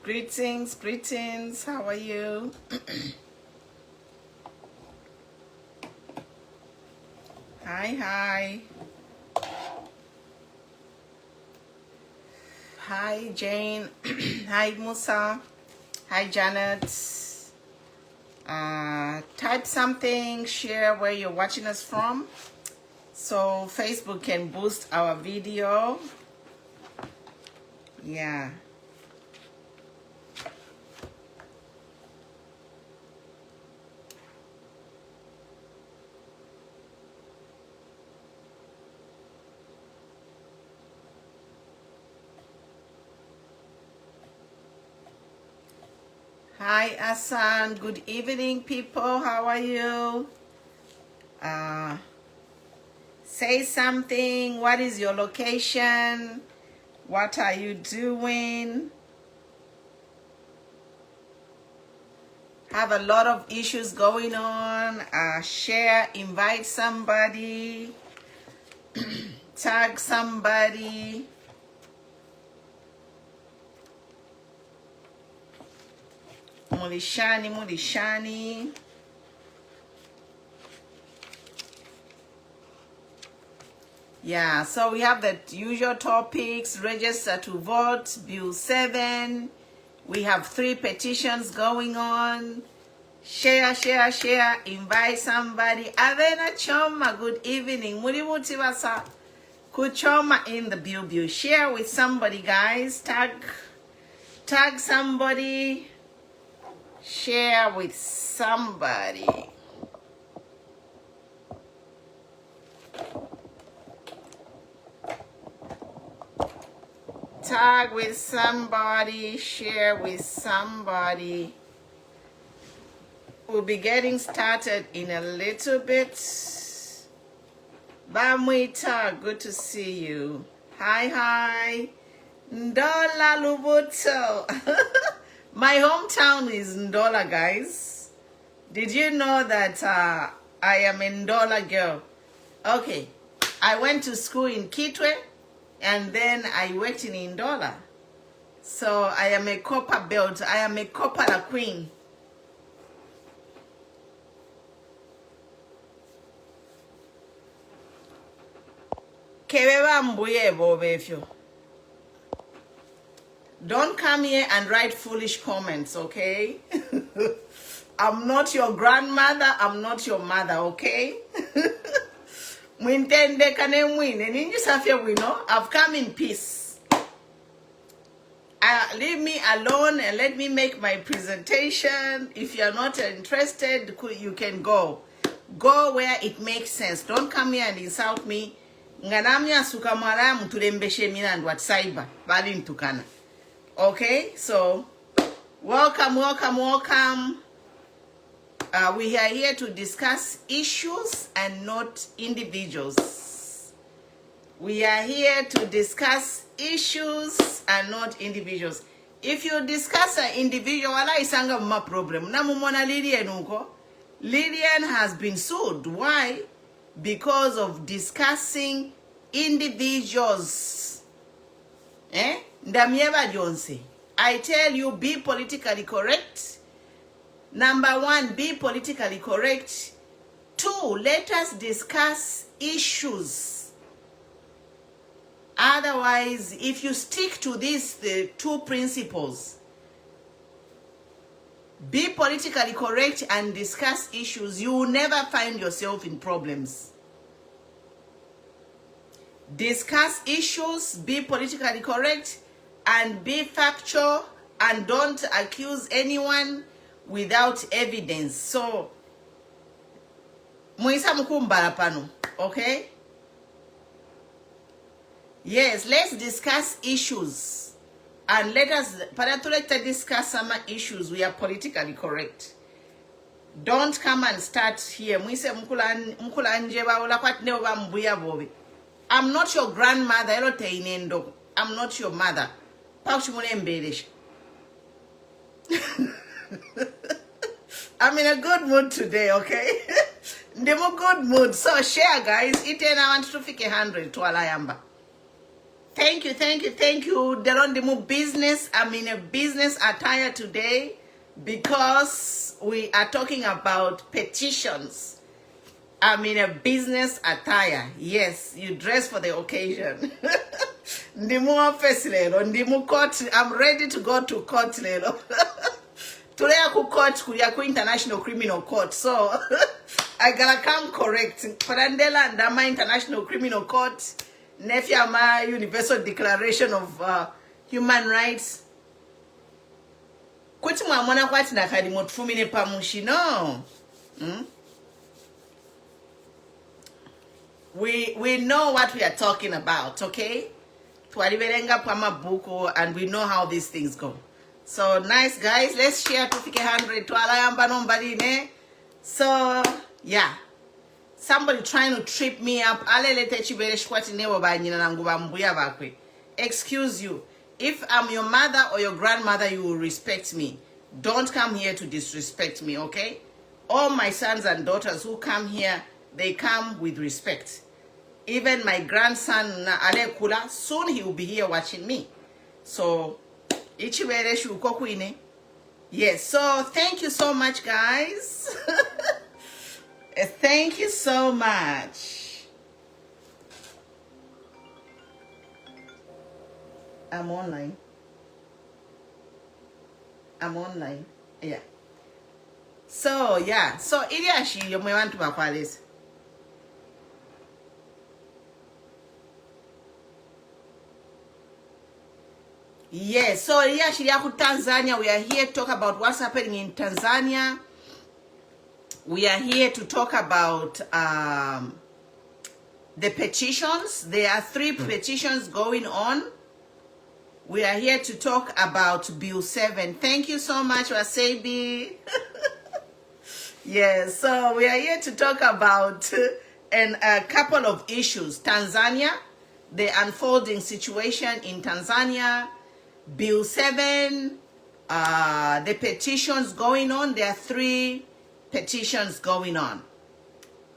Greetings, greetings. How are you? Hi. Hi, Jane. Hi, Musa. Hi, Janet. Type something, share where you're watching us from, so Facebook can boost our video. Yeah. Hi, Asan. Good evening, people. How are you? Say something. What is your location? What are you doing? Have a lot of issues going on. Share, invite somebody, tag somebody. Mulishani. Yeah, so we have the usual topics: register to vote, Bill 7. We have 3 petitions going on. Share, invite somebody. Avena Choma, good evening. Murimuti Wasa Kuchoma in the Bill. Share with somebody, guys. Tag somebody. Share with somebody. Tag with somebody, share with somebody. We'll be getting started in a little bit. Bamwita, good to see you. Hi. Ndola Lubuto. My hometown is Ndola, guys. Did you know that I am a Ndola girl? Okay. I went to school in Kitwe, and then I worked in Ndola. So I am a copper belt. I am a copper queen. Don't come here and write foolish comments, okay? I'm not your grandmother. I'm not your mother, okay? I've come in peace. Leave me alone and let me make my presentation. If you're not interested, you can go. Go where it makes sense. Don't come here and insult me. Okay, so welcome. We are here to discuss issues and not individuals. We are here to discuss issues and not individuals. If you discuss an individual, wala isanga ma problem. Namumona Lilian uko. Lilian has been sued. Why? Because of discussing individuals. Ndamieva Jonse. I tell you, be politically correct. Number 1, be politically correct. 2, let us discuss issues. Otherwise, if you stick to the 2 principles, be politically correct and discuss issues, you will never find yourself in problems. Discuss issues, be politically correct, and be factual, and don't accuse anyone without evidence. So, okay? Yes, let's discuss issues. And let us discuss some issues. We are politically correct. Don't come and start here. I'm not your grandmother. I'm not your mother. I'm in a good mood today, okay? I'm in a good mood. So share, guys. I want to fike 100 to Alayamba. Thank you. Derondimu business. I'm in a business attire today because we are talking about petitions. I'm in a business attire. Yes, you dress for the occasion. Ndimu office lelo, ndimu court. I'm ready to go to court lelo. Today I could court kuya International Criminal Court. So I gotta come correct. Parandela Ndama International Criminal Court. Nefiama Universal Declaration of Human Rights. Kuti mwamona kwati nakadi motfumine pamushi no. We know what we are talking about, okay? Twaliberenga pama buko, and we know how these things go. So nice guys, let's share to 100 twalayamba nombaline. So yeah. Somebody trying to trip me up. Excuse you. If I'm your mother or your grandmother, you will respect me. Don't come here to disrespect me, okay? All my sons and daughters who come here, they come with respect. Even my grandson, Alekula, soon he will be here watching me. So, yes, so thank you so much, guys. Thank you so much. I'm online. Yeah. So, yeah. So, Iliashi, you may want to this. Yes. So, Iliashi, Tanzania, we are here to talk about what's happening in Tanzania. We are here to talk about the petitions. There are 3 petitions going on. We are here to talk about Bill 7. Thank you so much, Wasabi. Yes, so we are here to talk about a couple of issues. Tanzania, the unfolding situation in Tanzania, Bill 7, the petitions going on. There are 3 petitions going on.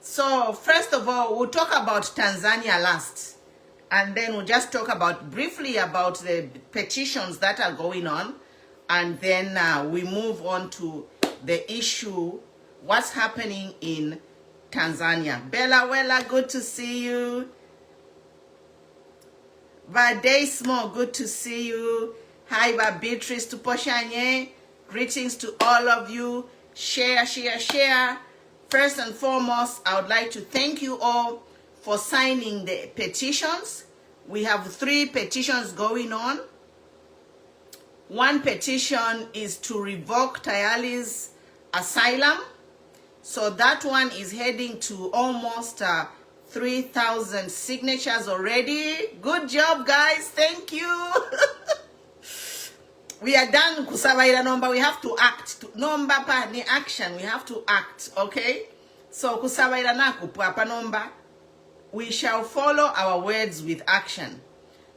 So first of all, we'll talk about Tanzania last, and then we'll just talk about briefly about the petitions that are going on, and then we move on to the issue, what's happening in Tanzania. Bella Wella, good to see you. Vade Small, good to see you. Hi, Beatrice Tuposhanye. Greetings to all of you. Share. First and foremost, I would like to thank you all for signing the petitions. We have 3 petitions going on. One petition is to revoke Tayali's asylum. So that one is heading to almost 3,000 signatures already. Good job, guys. Thank you. We are done kusabaira number. We have to act. Number pa ni action. We have to act. Okay? So kusabaira na kupapa number. We shall follow our words with action.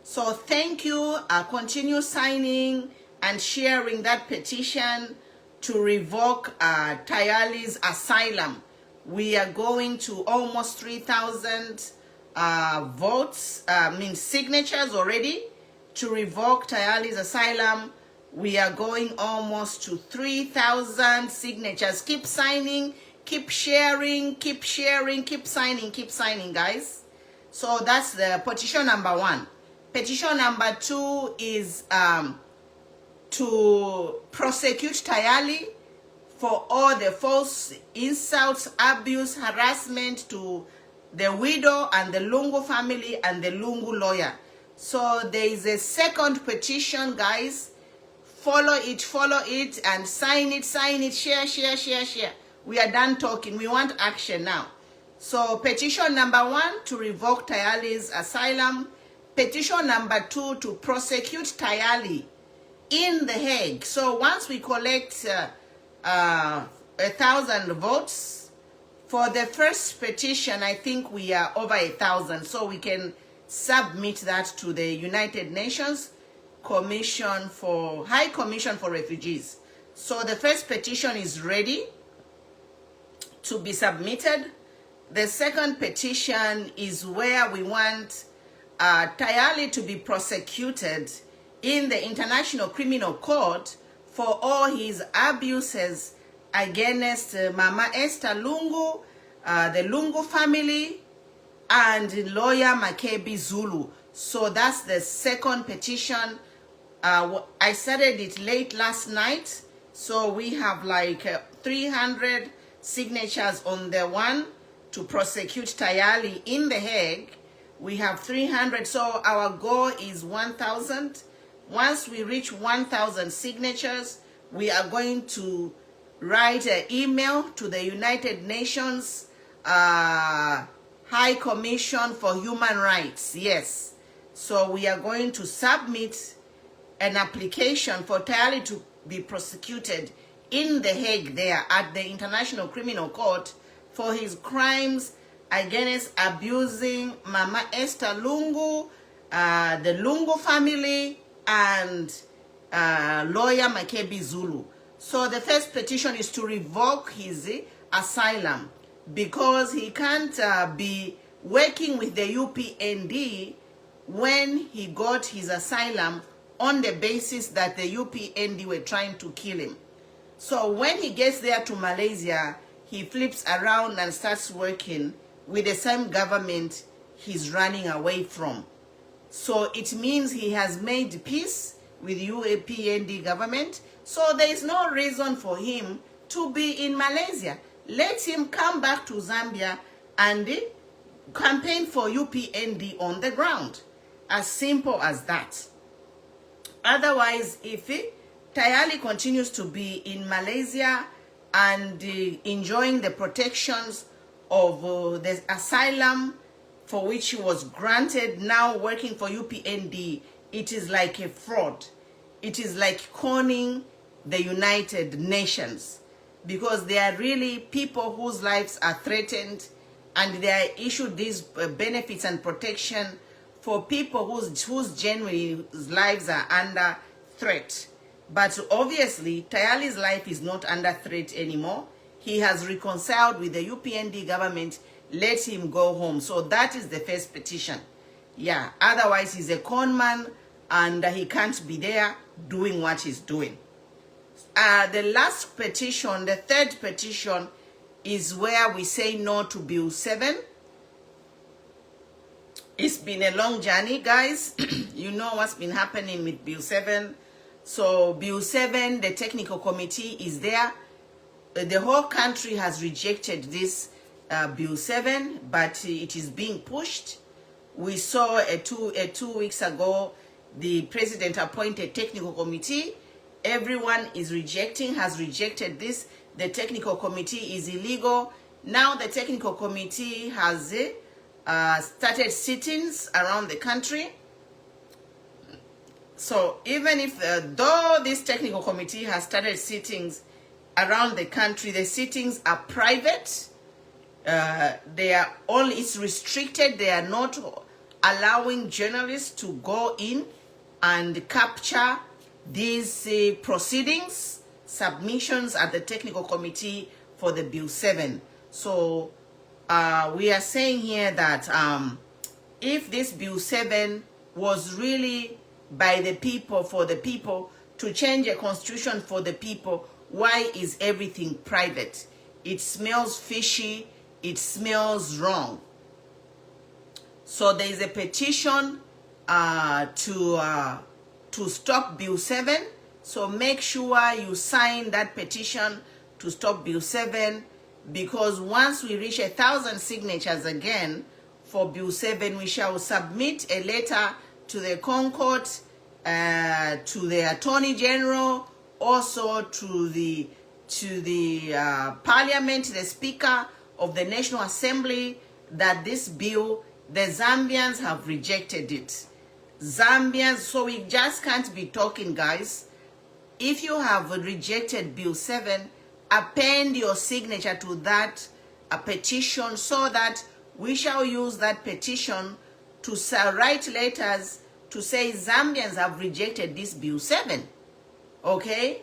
So thank you. Continue signing and sharing that petition to revoke Tayali's asylum. We are going to almost 3,000 signatures already to revoke Tayali's asylum. We are going almost to 3,000 signatures. Keep signing, keep sharing, keep signing, guys. So that's the petition number 1. Petition number 2 is to prosecute Tayali for all the false insults, abuse, harassment to the widow and the Lungu family and the Lungu lawyer. So there is a second petition, guys. Follow it, and sign it, share. We are done talking. We want action now. So petition number 1 to revoke Tayali's asylum. Petition number 2 to prosecute Tayali in The Hague. So once we collect 1,000 votes for the first petition, I think we are over 1,000. So we can submit that to the United Nations High Commission for Refugees. So the first petition is ready to be submitted. The second petition is where we want Tayali to be prosecuted in the International Criminal Court for all his abuses against Mama Esther Lungu, the Lungu family, and lawyer Makebi Zulu. So that's the second petition. I started it late last night. So we have like 300 signatures on the one to prosecute Tayali in The Hague. We have 300. So our goal is 1,000. Once we reach 1,000 signatures, we are going to write an email to the United Nations High Commission for Human Rights. Yes. So we are going to submit an application for Tayali to be prosecuted in The Hague there at the International Criminal Court for his crimes against abusing Mama Esther Lungu, the Lungu family, and lawyer Makebi Zulu. So the first petition is to revoke his asylum because he can't be working with the UPND when he got his asylum on the basis that the UPND were trying to kill him. So when he gets there to Malaysia, he flips around and starts working with the same government he's running away from. So it means he has made peace with UPND government. So there is no reason for him to be in Malaysia. Let him come back to Zambia and campaign for UPND on the ground. As simple as that. Otherwise, if Tayali continues to be in Malaysia and enjoying the protections of the asylum for which he was granted, now working for UPND, it is like a fraud. It is like conning the United Nations, because they are really people whose lives are threatened, and they are issued these benefits and protection for people whose genuine lives are under threat. But obviously, Tayali's life is not under threat anymore. He has reconciled with the UPND government. Let him go home. So that is the first petition. Yeah, otherwise he's a con man and he can't be there doing what he's doing. The last petition, the third petition, is where we say no to Bill 7. It's been a long journey, guys. You know what's been happening with Bill 7. So Bill 7, the technical committee is there. The whole country has rejected this Bill 7, but it is being pushed. We saw two weeks ago, the president appointed technical committee. Everyone is has rejected this. The technical committee is illegal. Now the technical committee has started sittings around the country. So even if, though this technical committee has started sittings around the country, the sittings are private. They are only, it's restricted. They are not allowing journalists to go in and capture these proceedings, submissions at the technical committee for the Bill 7. So we are saying here that if this Bill 7 was really by the people, for the people, to change a constitution for the people, why is everything private? It smells fishy. It smells wrong. So there is a petition to stop Bill 7. So make sure you sign that petition to stop Bill 7, because once we reach 1,000 signatures again for Bill 7, we shall submit a letter to the Concord, to the Attorney General, also to the Parliament, the Speaker of the National Assembly, that this bill, the Zambians have rejected it. Zambians, so we just can't be talking, guys. If you have rejected Bill 7, append your signature to that petition, so that we shall use that petition to write letters to say Zambians have rejected this Bill 7. Okay?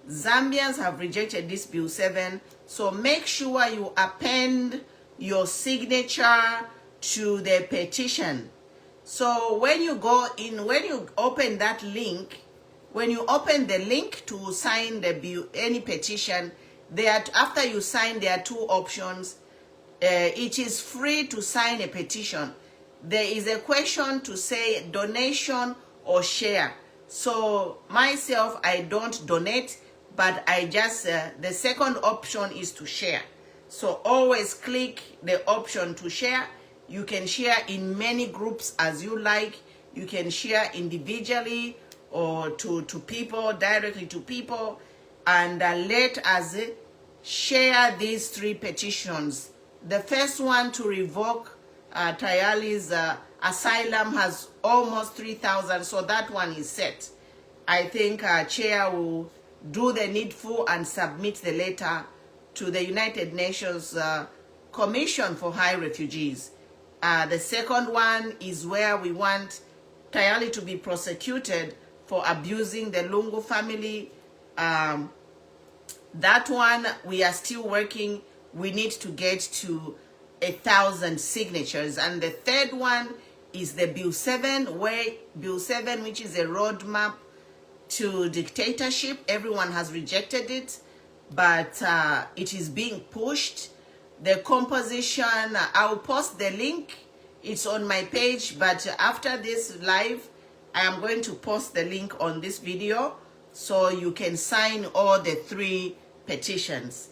Zambians have rejected this Bill 7. So make sure you append your signature to the petition. So when you go in, when you open that link, when you open the link to sign any petition, after you sign, there are two options. It is free to sign a petition. There is a question to say donation or share. So myself, I don't donate, but I just, the second option is to share. So always click the option to share. You can share in many groups as you like. You can share individually or to people, directly to people. And let us share these three petitions. The first one to revoke Tayali's Asslyum has almost 3,000, so that one is set. I think Chair will do the needful and submit the letter to the United Nations Commission for High Refugees. The second one is where we want Tayali to be prosecuted for abusing the Lungu family. That one, we are still working. We need to get to 1,000 signatures. And the third one is the Bill 7, which is a roadmap to dictatorship. Everyone has rejected it, but it is being pushed. The composition, I'll post the link. It's on my page, but after this live, I am going to post the link on this video so you can sign all the three petitions.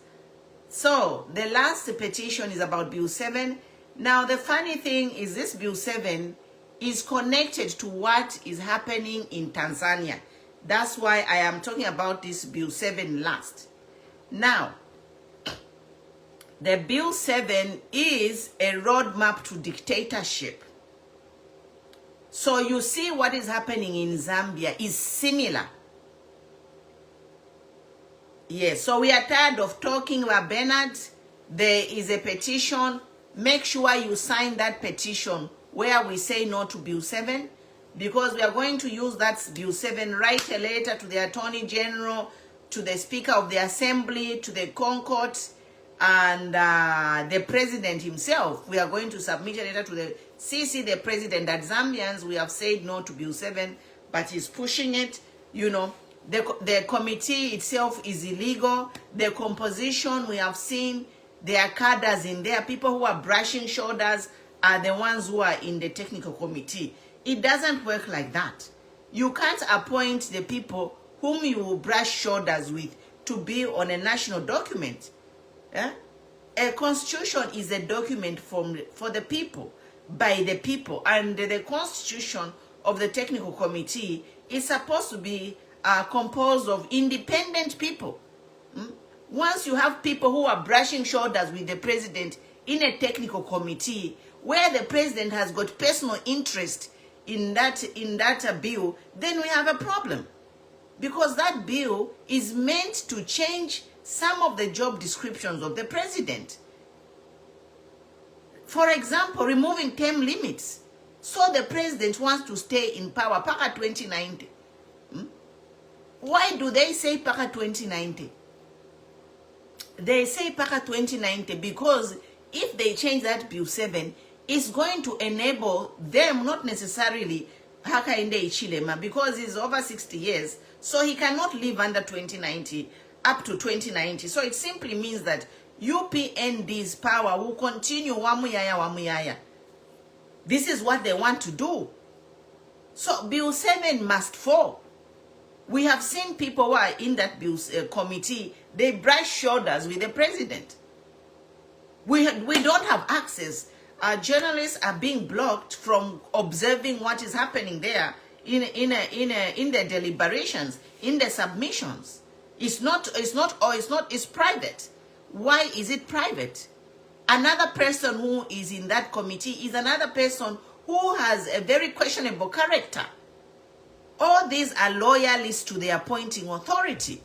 So the last petition is about Bill 7. Now the funny thing is this Bill 7 is connected to what is happening in Tanzania. That's why I am talking about this Bill 7 last. Now, the Bill 7 is a roadmap to dictatorship. So you see what is happening in Zambia is similar. Yes, so we are tired of talking about Bernard. There is a petition. Make sure you sign that petition where we say no to Bill 7, because we are going to use that Bill 7, write a letter to the Attorney General, to the Speaker of the Assembly, to the Concord, and the President himself. We are going to submit a letter to the the President that Zambians, we have said no to Bill 7, but he's pushing it, you know. The committee itself is illegal. The composition, we have seen, there are cadres in there. People who are brushing shoulders are the ones who are in the technical committee. It doesn't work like that. You can't appoint the people whom you will brush shoulders with to be on a national document. Yeah? A constitution is a document for the people, by the people. And the constitution of the technical committee is supposed to be composed of independent people. Once you have people who are brushing shoulders with the president in a technical committee where the president has got personal interest in that bill, then we have a problem, because that bill is meant to change some of the job descriptions of the president. For example, removing term limits. So the president wants to stay in power paka 2090. Why do they say paka 2090? They say paka 2090 because if they change that Bill 7, it's going to enable them, not necessarily Hakainde Ichilema, because he's over 60 years, so he cannot live under 2090, up to 2090. So it simply means that UPND's power will continue wamuyaya. This is what they want to do. So Bill 7 must fall. We have seen people who are in that Bill committee, they brush shoulders with the president. We don't have access. Our journalists are being blocked from observing what is happening there in the deliberations, in the submissions. It's private. Why is it private? Another person who is in that committee is another person who has a very questionable character. All these are loyalists to the appointing authority.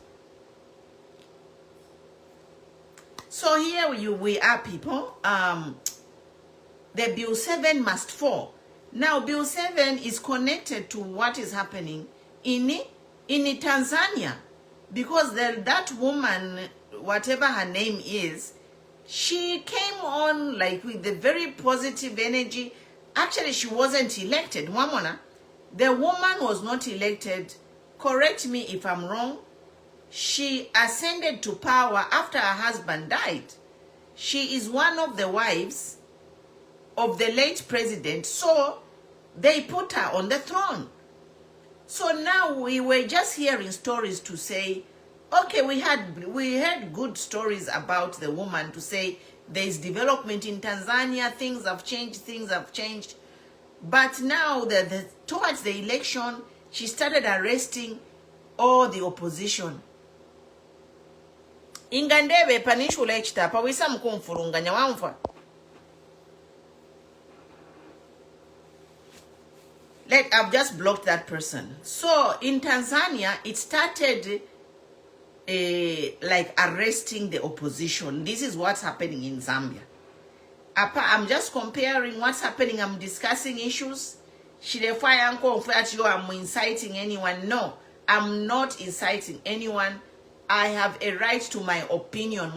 So here we are, people. The Bill 7 must fall. Now, Bill 7 is connected to what is happening in Tanzania, because that woman, whatever her name is, she came on like with the very positive energy, Actually, she wasn't elected. Mwamona, the woman was not elected. Correct me if I'm wrong. She ascended to power after her husband died. She is one of the wives of the late president, so they put her on the throne. So now we were just hearing stories to say, okay, we had good stories about the woman to say there is development in Tanzania, things have changed. But now towards the election, she started arresting all the opposition. Ingandebe panishula ekitapa wisa mkumfurunganya wamfa. I've just blocked that person. So in Tanzania, it started like arresting the opposition. This is what's happening in Zambia. I'm just comparing what's happening. I'm discussing issues. I'm inciting anyone. No, I'm not inciting anyone. I have a right to my opinion.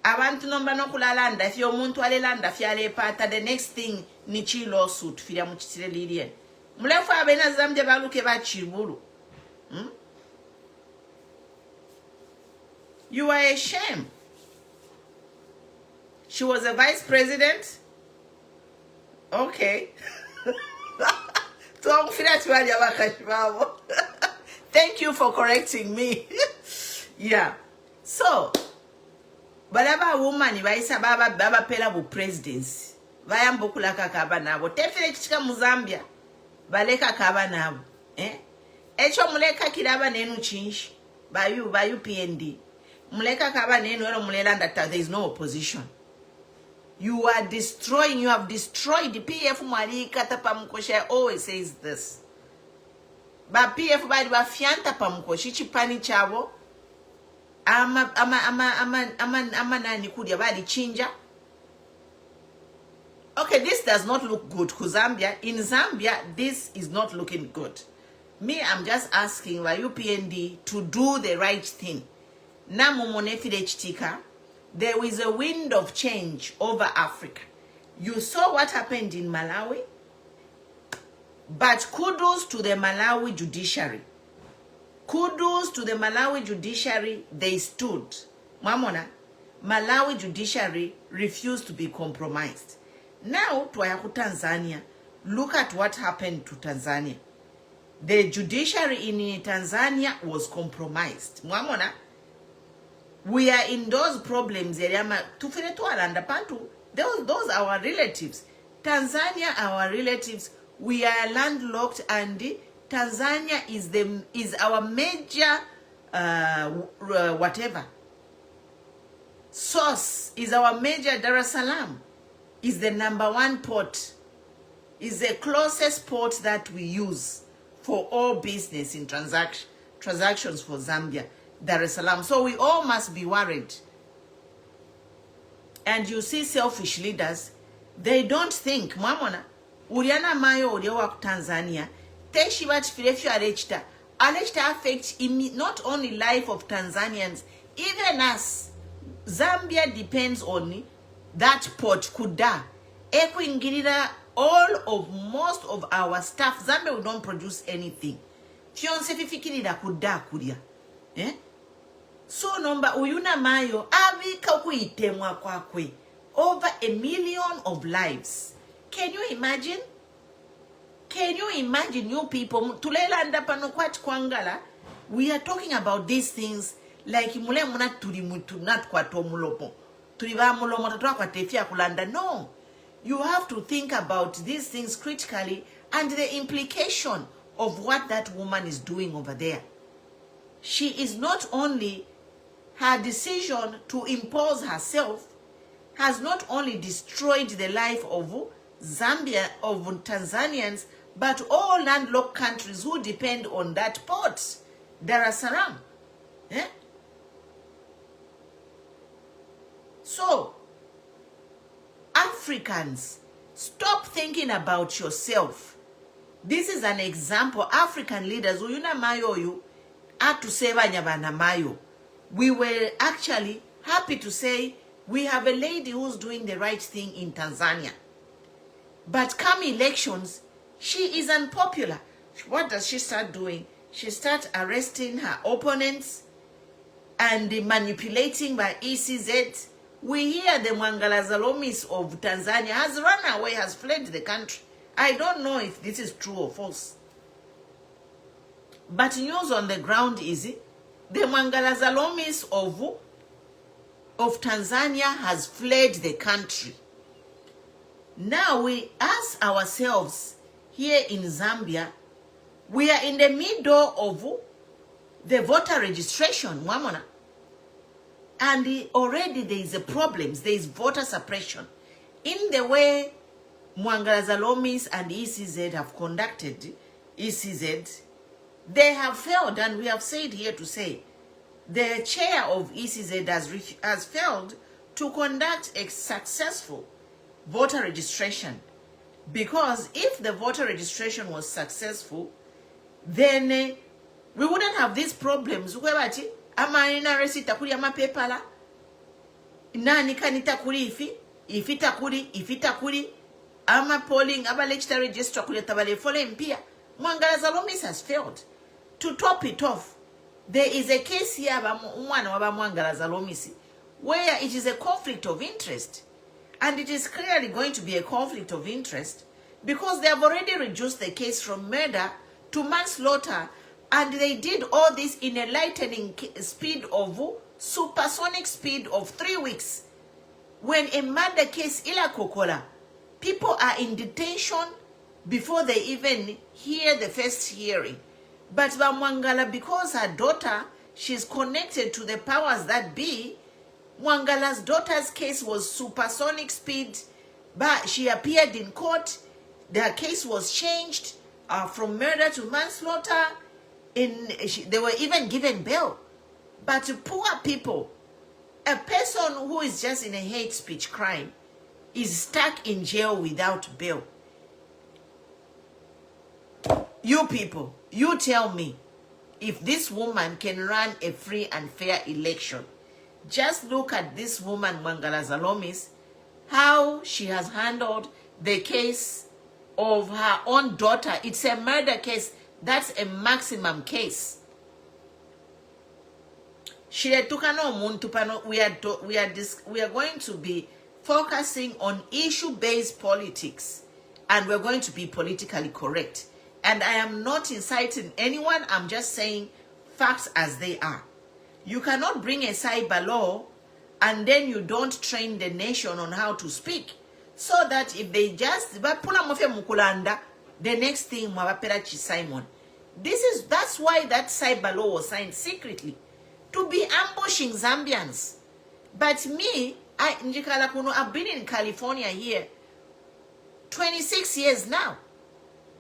Abantu nomba nokulalanda if your muntu alelanda fiale pata the next thing ni chi lawsuit fira muchitire liliye mulefu abena Zambia baluke bachibulu. You are a shame. She was a vice president. Okay. Thank you for correcting me. Yeah. So balaba woman baisa baba pela bu presidency bayambukula kakaba nabo tefere kichika mu Zambia baleka kaba nabo echo muleka kiraba nenu chinshi bayu PND muleka kaba nenu ero mulelanda there is no opposition. You are destroying, you have destroyed the PF mwali kata pamukosha always says this. Ba PF badi ba fianta pamukoshi chipani chabo ama nani kudia badi chinja. Okay, this does not look good because in Zambia this is not looking good. Me, I'm just asking why UPND to do the right thing. Na mumonefide chitika. There is a wind of change over Africa. You saw what happened in Malawi, but kudos to the Malawi judiciary. Kudos to the Malawi judiciary, they stood. Mamona, Malawi judiciary refused to be compromised. Now, to Tanzania, look at what happened to Tanzania. The judiciary in Tanzania was compromised. Mamona, we are in those problems. Those are our relatives. Tanzania, our relatives. We are landlocked, and Tanzania is our major whatever source. Is our major. Dar es Salaam is the #1 port. Is the closest port that we use for all business in transactions for Zambia. Dar es Salaam. So we all must be worried. And you see selfish leaders, they don't think, Mamona, Uriana Mayo Udewa Tanzania, Teshivat Filefio Alechta affects not only life of Tanzanians, even us. Zambia depends on that port Kuda. Ekwingirira most of our stuff. Zambia we don't produce anything. Fionse fifikirira Kuda Kudia. So number uyuna mayo abika kuitemwa kwakwe over 1 million of lives. Can you imagine? Can you imagine you people tulelanda pano kwat kwangala? We are talking about these things like mule muna tulimutu nat kwa tomulopo. Tuliba mulomo tatwa kwa tefia kulanda. No. You have to think about these things critically and the implication of what that woman is doing over there. She is not only her decision to impose herself has not only destroyed the life of Zambia, of Tanzanians, but all landlocked countries who depend on that port, Dar es Salaam. So, Africans, stop thinking about yourself. This is an example. African leaders, uyuna mayo you, to say mayo. We were actually happy to say We have a lady who's doing the right thing in Tanzania. But come elections, she is unpopular. What does she start doing? She starts arresting her opponents and manipulating by ECZ. We hear the Mwangala Zalomis of Tanzania has run away, has fled the country. I don't know if this is true or false. But news on the ground is the Mwangala Zalomis of Tanzania has fled the country. Now we ask ourselves here in Zambia, we are in the middle of the voter registration, Wamona. And already there is a problem, there is voter suppression. In the way Mwangala Zalomis and ECZ have conducted ECZ, they have failed, and we have said here to say, the chair of ECZ has failed to conduct a successful voter registration. Because if the voter registration was successful, then we wouldn't have these problems. Ama NRC takuri ama pepala nani kanita kuri ifitakuri ama polling aba legislative register kuri tabale fole mpia. Mwangala Zalomis has failed. To top it off, there is a case here mwana waba Mwangala Zalomis where it is a conflict of interest, and it is clearly going to be a conflict of interest because they have already reduced the case from murder to manslaughter. And they did all this in a lightning speed of, supersonic speed of 3 weeks. When a murder case, ila kokola, people are in detention before they even hear the first hearing. But Mwangala, because her daughter, she's connected to the powers that be, Mwangala's daughter's case was supersonic speed, but she appeared in court. Their case was changed from murder to manslaughter. They were even given bail. But to poor people, a person who is just in a hate speech crime is stuck in jail without bail. You people, you tell me if this woman can run a free and fair election. Just look at this woman, Mwangala Zalomis, how she has handled the case of her own daughter. It's a murder case. That's a maximum case. We are going to be focusing on issue-based politics, and we're going to be politically correct. And I am not inciting anyone. I'm just saying facts as they are. You cannot bring a cyber law and then you don't train the nation on how to speak, so that if they just the next thing Simon. That's why that cyber law was signed secretly, to be ambushing Zambians. But me, I've been in California here 26 years now,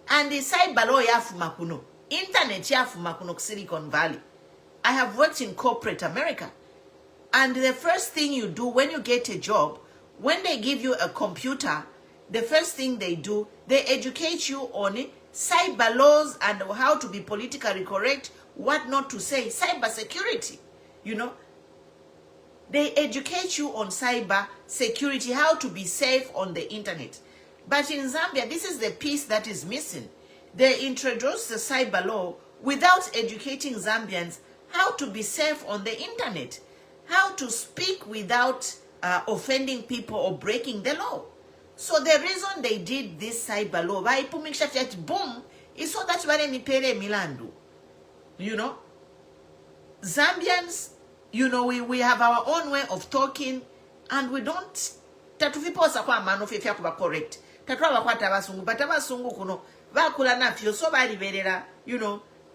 and the cyber law yafumakuno, internet yafumakuno Silicon Valley. I have worked in corporate America, and the first thing you do when you get a job, when they give you a computer, the first thing they do, they educate you on cyber laws and how to be politically correct, what not to say, cyber security, They educate you on cyber security, how to be safe on the internet. But in Zambia, this is the piece that is missing. They introduced the cyber law without educating Zambians how to be safe on the internet, how to speak without offending people or breaking the law. So the reason they did this cyber law, boom, is so that Milandu. Zambians, we have our own way of talking, and we don't tatufiposa kwa manufefya kuba correct. Tatwa kwa tabasungu, but tabasungu kuno vakula nafyo so bali berera,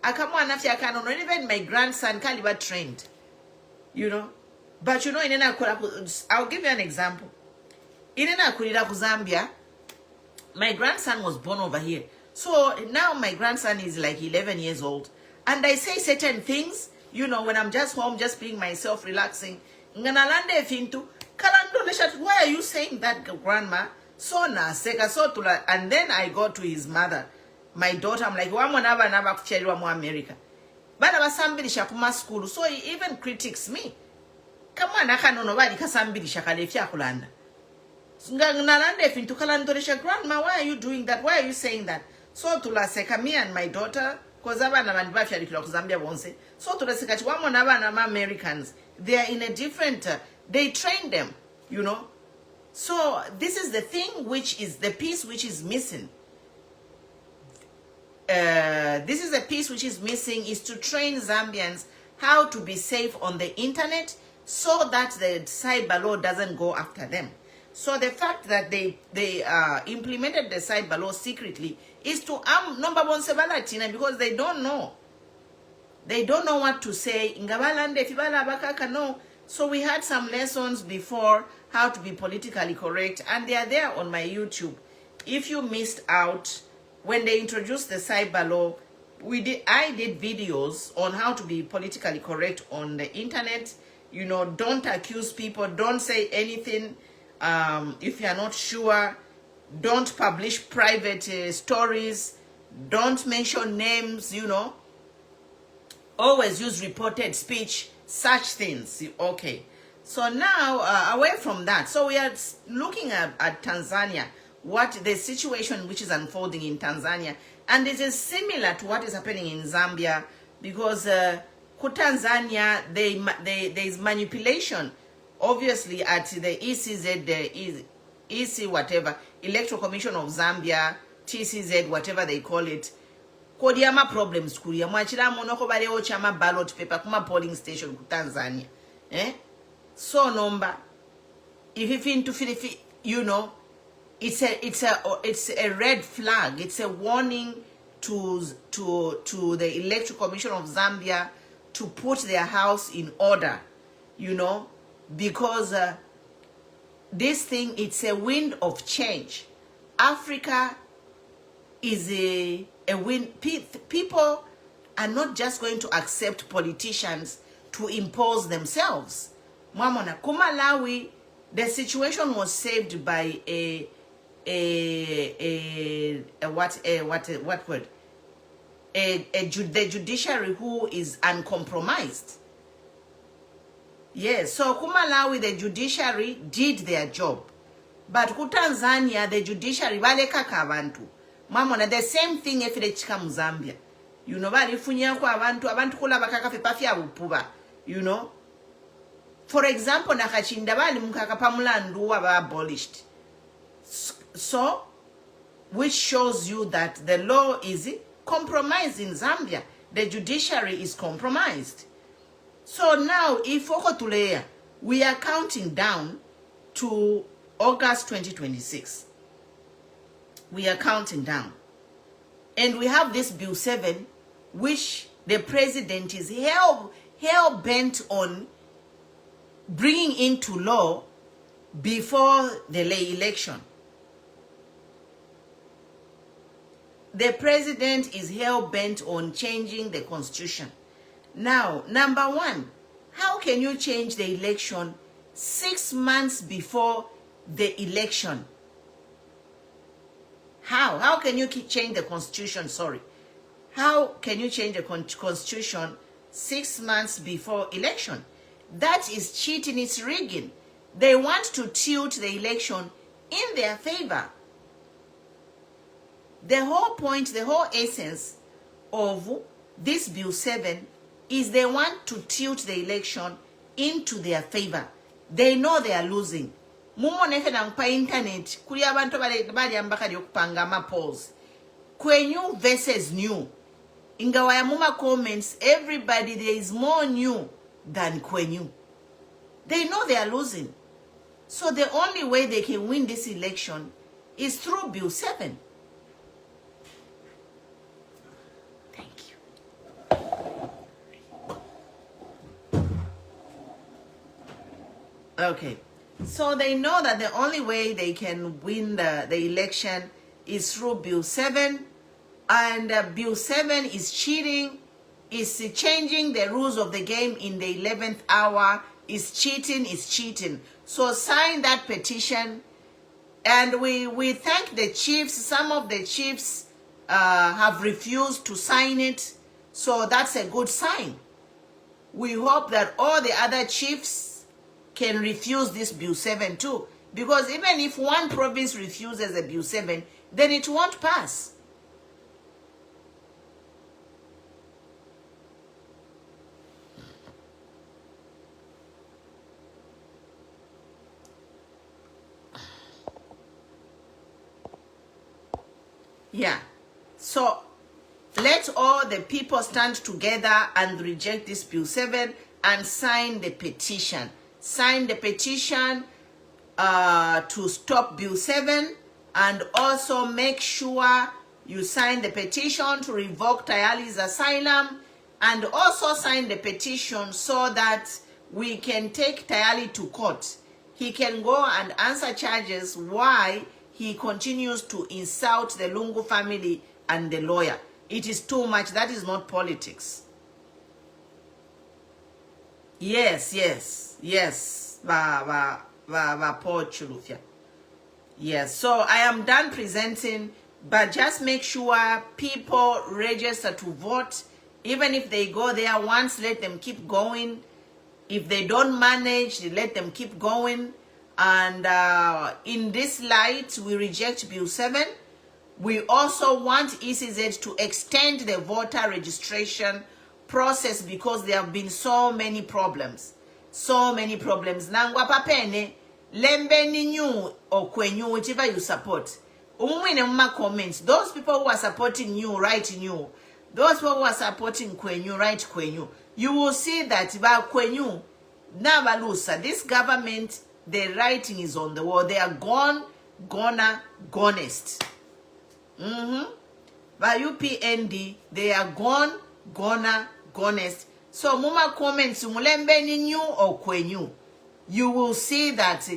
akamwa nafya kano, not even my grandson kaliba trained. But I'll give you an example. Inena kulira ku Zambia, my grandson was born over here. So now my grandson is like 11 years old. And I say certain things, when I'm just home, just being myself, relaxing. Why are you saying that, grandma? So na seka so tula. And then I go to his mother, my daughter. I'm like, America. But I was somebody shakuma school, so he even critiques me. kamwana kanono bali kasambirisha kalefya kulanda nalanda efintu kalandoresha. Grandma, why are you doing that? Why are you saying that? So tulaseka, me and my daughter, because abana bandi bafyalikira ku Zambia bonse, so tulaseka wamona abana ma Americans, they are in a different they train them, you know. So this is the thing, which is the piece which is missing. This is a piece which is missing, is to train Zambians how to be safe on the internet, so that the cyber law doesn't go after them. So the fact that they implemented the cyber law secretly is to number one sebalatina, because they don't know. They don't know what to say. No. So we had some lessons before how to be politically correct, and they are there on my YouTube. If you missed out when they introduced the cyber law, I did videos on how to be politically correct on the internet. You know, don't accuse people, don't say anything if you are not sure, don't publish private stories, don't mention names, you know, always use reported speech, such things. Okay, so now away from that, so we are looking at Tanzania, what the situation which is unfolding in Tanzania, and it is similar to what is happening in Zambia, because Tanzania, there is manipulation, obviously, at the ECZ, the EC whatever, Electoral Commission of Zambia, TCZ, whatever they call it. Kodiama problems kuria mwachira monoko baleo chama ballot paper kuma polling station ku Tanzania. So number, if into Philippi, you know, it's a red flag. It's a warning to the Electoral Commission of Zambia to put their house in order, you know, because this thing, it's a wind of change. Africa is a wind. People are not just going to accept politicians to impose themselves. Mamona Kumalawi, the situation was saved by the judiciary who is uncompromised. Yes, so Kumalawi, the judiciary did their job. But Tanzania, the judiciary, baleka kabantu. Mamona, the same thing if they come Zambia. You know, abantu kula bakaka fepafia upuba. You know? For example, nakachinda bali mukakapamula nduwa ba abolished. So, which shows you that the law is compromised in Zambia. The judiciary is compromised. So now, if we are counting down to August 2026. We are counting down. And we have this Bill 7, which the president is hell-bent on bringing into law before the election. The president is hell-bent on changing the constitution. Now, number one, how can you change the election 6 months before the election? How can you change the constitution? Sorry. How can you change the constitution 6 months before election? That is cheating, it's rigging. They want to tilt the election in their favor. The whole point, the whole essence of this Bill 7 is they want to tilt the election into their favor. They know they are losing. Mumonefe na mpa internet, kuri abantu bali ambaka yokupanga ma polls. Kwenyu versus new. Ingawa ya muma comments, everybody there is more new than kwenyu. They know they are losing. So the only way they can win this election is through Bill 7. Okay, so they know that the only way they can win the election is through Bill 7, and Bill 7 is cheating, is changing the rules of the game in the 11th hour, is cheating. So sign that petition, and we thank the chiefs. Some of the chiefs have refused to sign it, so that's a good sign. We hope that all the other chiefs can refuse this Bill 7 too. Because even if one province refuses a Bill 7, then it won't pass. Yeah. So let all the people stand together and reject this Bill 7 and sign the petition. Sign the petition to stop Bill 7, and also make sure you sign the petition to revoke Tayali's asylum, and also sign the petition so that we can take Tayali to court. He can go and answer charges why he continues to insult the Lungu family and the lawyer. It is too much. That is not politics. Yes. Yes, so I am done presenting, but just make sure people register to vote. Even if they go there once, let them keep going. If they don't manage, let them keep going. And in this light, we reject Bill 7. We also want ECZ to extend the voter registration process because there have been so many problems. Nangwa papene, lembe ni new or kwenyu, whichever you support. Umwine mma comments. Those people who are supporting you, write new. Those people who are supporting kwenyu, write kwenyu. You will see that ba kwenyu, navalusa. This government, the writing is on the wall. They are gone, gonest. By UPND, they are gone, gonest. So muma comments mulembe ni new or kwenyu. You will see that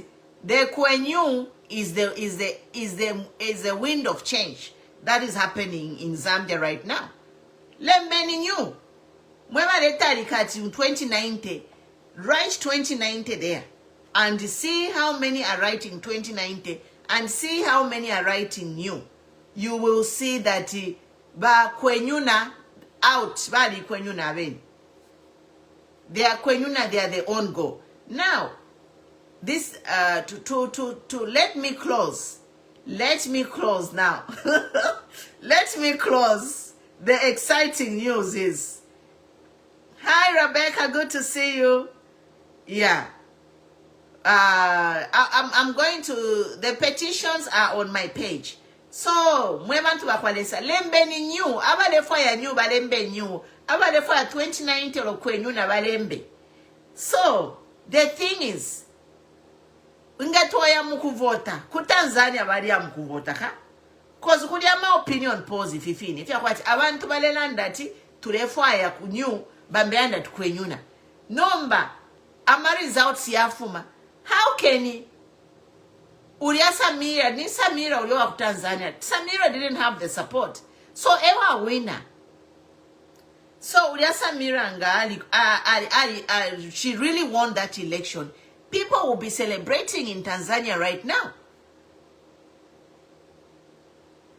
the kwenyu is the wind of change that is happening in Zambia right now. Lembe ni new. Mwema letari kati 2090. Write 2090 there. And see how many are writing 2090 and see how many are writing new. You will see that ba kwenyuna out, bali kwenyuna ben. They are kwenyuna, they are their own goal. Now, this to let me close. Let me close now. Let me close. The exciting news is, hi Rebecca, good to see you. Yeah. I'm going to, the petitions are on my page. So, mwebantu bakwalesa lembe ni new, abale fire new balembe new, abale fire 2090 lo kwenyu na balembe. So, the thing is, ngatoya mukuvota, ku Tanzania bali ya mukuvota ka? Cause kuli ama opinion pose ififini. Ifya kwati abantu balelanda ati tulefaya ku new bambeanda tukwenyuna. Nomba ama results yafuma. How can he? Ulia Samira, ni Samira uliowa ku Tanzania. Samira didn't have the support. So ewa winner. So Ulia Samira she really won that election. People will be celebrating in Tanzania right now.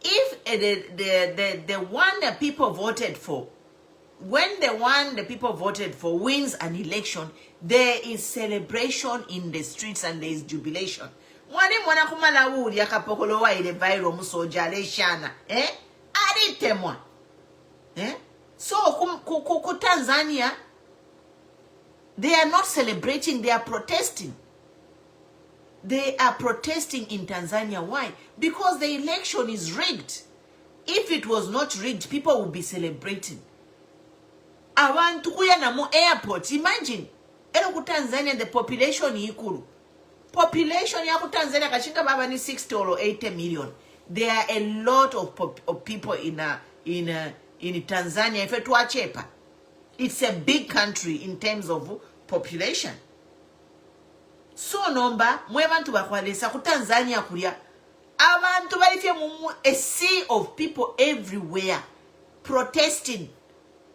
If the one that people voted for, when the one the people voted for wins an election, there is celebration in the streets and there is jubilation. Mwani mwana kumala uli ya kapokolowa ile viral musoja leshana. Aritemwa. So ku Tanzania, they are not celebrating, they are protesting. They are protesting in Tanzania. Why? Because the election is rigged. If it was not rigged, people would be celebrating. Abantu kuya na mu airport. Imagine, ero ku Tanzania the population ikulu. Population ya ku Tanzania kachinga baba ni 60 or 80 million. There are a lot of people in Tanzania. If it were cheaper, it's a big country in terms of population. So nomba mwebantu bakwalesa ku Tanzania kulia abantu balifye mu a sea of people everywhere protesting.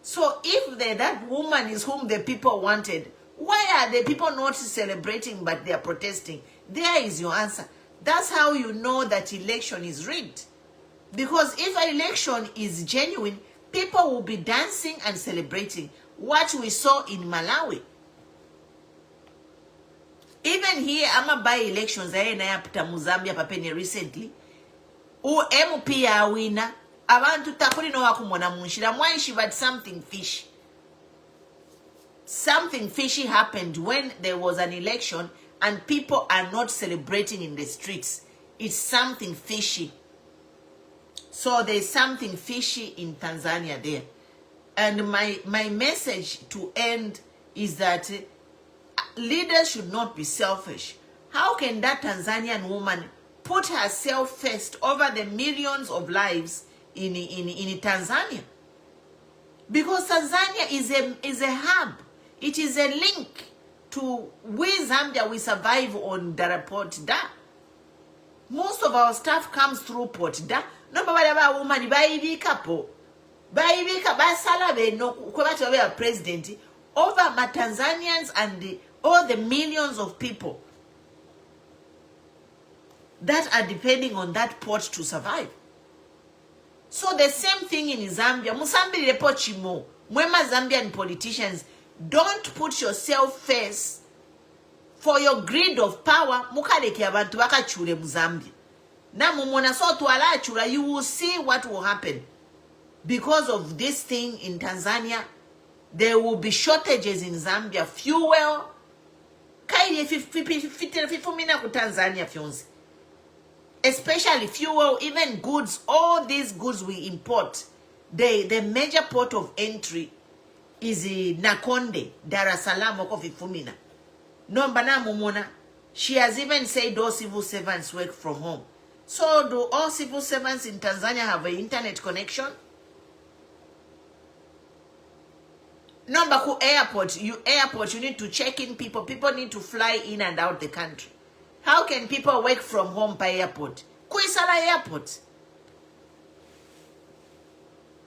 So if that woman is whom the people wanted, why are the people not celebrating but they are protesting? There is your answer. That's how you know that election is rigged. Because if an election is genuine, people will be dancing and celebrating. What we saw in Malawi. even here ama by elections aye nayapita mu Zambia papene recently u MP ya wina abantu takuli no wakumona munshira mwanshi, but something fishy. Something fishy happened when there was an election and people are not celebrating in the streets. It's something fishy. So there's something fishy in Tanzania there. And my message to end is that leaders should not be selfish. How can that Tanzanian woman put herself first over the millions of lives in Tanzania? Because Tanzania is a hub. It is a link to we Zambia, we survive on Port Da. Most of our stuff comes through Port Da. No baba woman baibika po. Baibika basala be no kwabati wa president over my Tanzanians and all the millions of people that are depending on that port to survive. So the same thing in Zambia. Musambili repochimo. Mwema Zambian politicians, don't put yourself first for your greed of power. Mukaleki abantu bakachure mu Zambia. Na mumona so twala achura, you will see what will happen. Because of this thing in Tanzania, there will be shortages in Zambia. Fuel. Kairi fifumina ku Tanzania fionzi. Especially fuel, even goods, all these goods we import. The major port of entry is Nakonde, Dar es Salaam, oko fifumina. No bana mumona. She has even said all civil servants work from home. So do all civil servants in Tanzania have an internet connection? Number ku airport, you need to check in people. People need to fly in and out the country. How can people work from home by airport? Kuisala airport.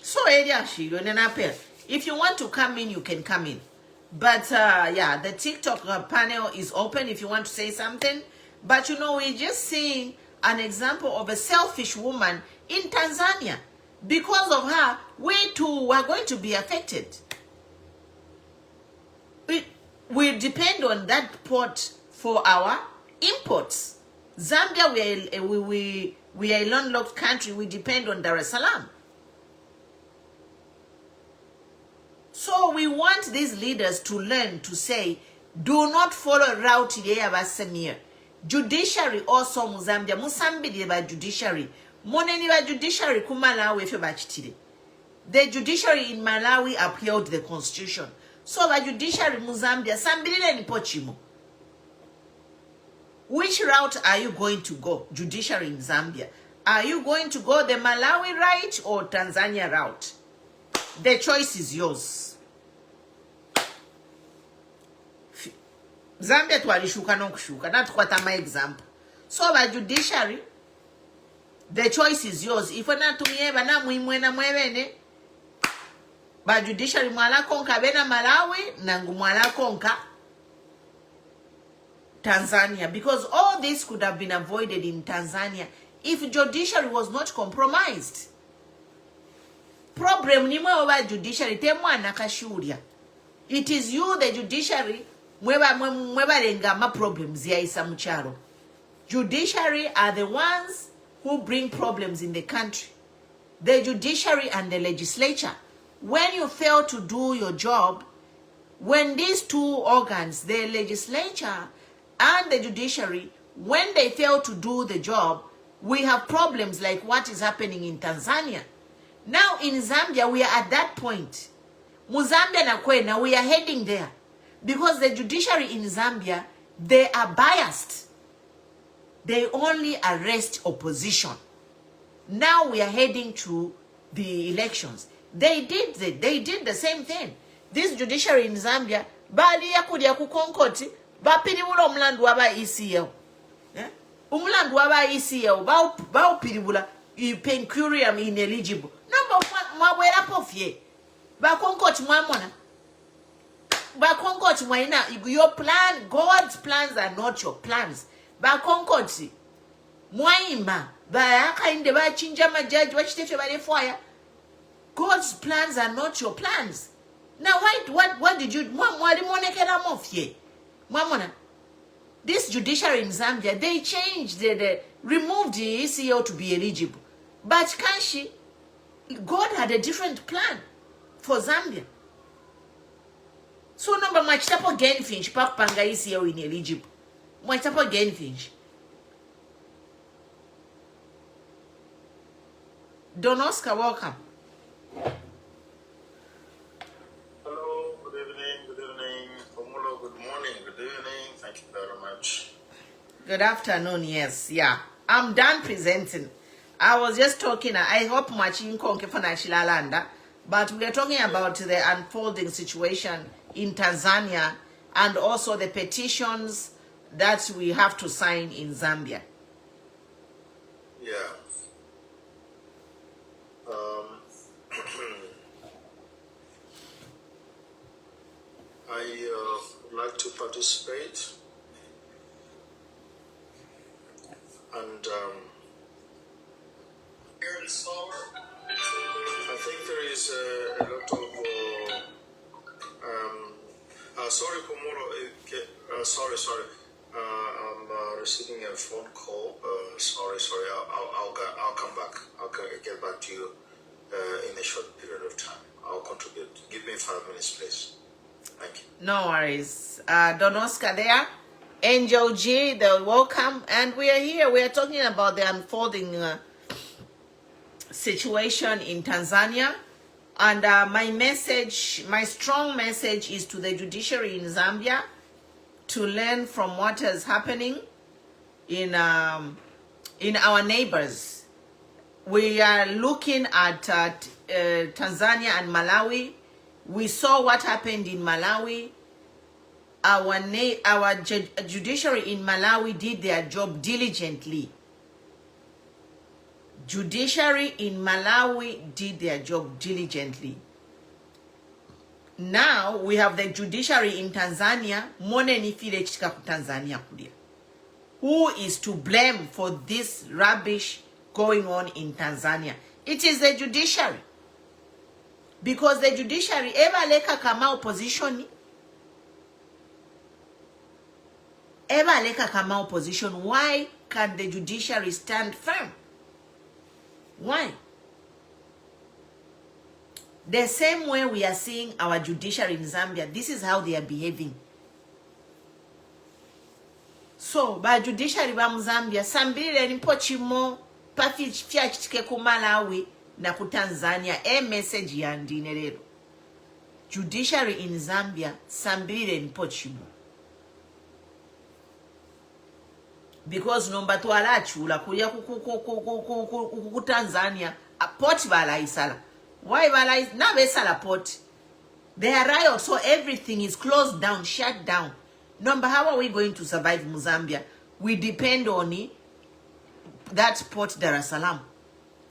So if you want to come in, you can come in. But yeah, the TikTok panel is open if you want to say something. But you know, we're just seeing an example of a selfish woman in Tanzania. Because of her, we too are going to be affected. We depend on that port for our imports. Zambia, we are a landlocked country. We depend on Dar es Salaam. So we want these leaders to learn to say, do not follow route here. Judiciary also Zambia. Musambidi by judiciary. Moneni by judiciary kumalawi fe bachitire. The judiciary in Malawi upheld the constitution. So by judiciary Muzambia sambirile ni pochimo. Which route are you going to go? Judiciary in Zambia. Are you going to go the Malawi route or Tanzania route? The choice is yours. Zambia twalishuka no kushuka. That's what my example. So by judiciary, the choice is yours. If na tumieba na muimwe na mwebene, by judiciary mwala konka bena Malawi, nangu mwala konka Tanzania. Because all this could have been avoided in Tanzania if judiciary was not compromised. Problem ni mwe over judiciary temwa nakashuria. It is you, the judiciary, mweba renga ma problems ya isa mcharo. Judiciary are the ones who bring problems in the country. The judiciary and the legislature. When you fail to do your job, when these two organs, the legislature and the judiciary, when they fail to do the job, we have problems like what is happening in Tanzania. Now in Zambia, we are at that point. Muzambia na Kwena, we are heading there. Because the judiciary in Zambia, they are biased. They only arrest opposition. Now we are heading to the elections. They did the same thing. This judiciary in Zambia, bali ya kudia kukonkoti, bapiri wula umlandu waba ECL. Umlandu waba ECL, ba upiribula, pencurium ineligible. Number mwabwela pofye. Ba konkoti mwamona. Ba konkoti mwaina, your plan, God's plans are not your plans. Ba konkoti, mwaima, ba yaka inde ba chinja majaji, wachitefe ba lefoya. God's plans are not your plans. Now what did you, mwalimonekela mofye. Mwamona. this judiciary in Zambia, they changed, they removed the ECO to be eligible. But Kanshi, God had a different plan for Zambia. So number mwachitapo gain finch pa kupanga ECO ineligible. Mwachitapo gain finch. Don Oscar, welcome. Hello, good evening. Formulo, good morning, good evening. Thank you very much. Good afternoon, yes, yeah. I'm done presenting. I was just talking, I hope Machinko Nkefana Shilalanda, but we are talking about the unfolding situation in Tanzania and also the petitions that we have to sign in Zambia. Yeah. I would like to participate, and I think there is a lot of sorry, Pomoro. Sorry. I'm receiving a phone call. Sorry. I'll come back. I'll get back to you in a short period of time. I'll contribute. Give me 5 minutes, please. Thank you. No worries. Don Oscar there. Angel G, they're welcome. And we are here. We are talking about the unfolding situation in Tanzania. And my strong message is to the judiciary in Zambia to learn from what is happening in our neighbors. We are looking at Tanzania and Malawi. We saw what happened in Malawi. Our judiciary in Malawi did their job diligently. Judiciary in Malawi did their job diligently. Now we have the judiciary in Tanzania. Tanzania, who is to blame for this rubbish going on in Tanzania? It is the judiciary. Because the judiciary ever leka kama opposition. Ever leka kama opposition. Why can the judiciary stand firm? Why? The same way we are seeing our judiciary in Zambia, this is how they are behaving. So, by judiciary ba Zambia, sambile ni pochimo, pafi chitike ku Malawi na ku Tanzania, message ya ndine lero. Judiciary in Zambia, sambile ni pochimo. Because number twala chula kuya ku Tanzania, a port bala isala. Why bala is na besala port? They are riot, so everything is closed down, shut down. Number, how are we going to survive Zambia? We depend on that port Dar es Salaam.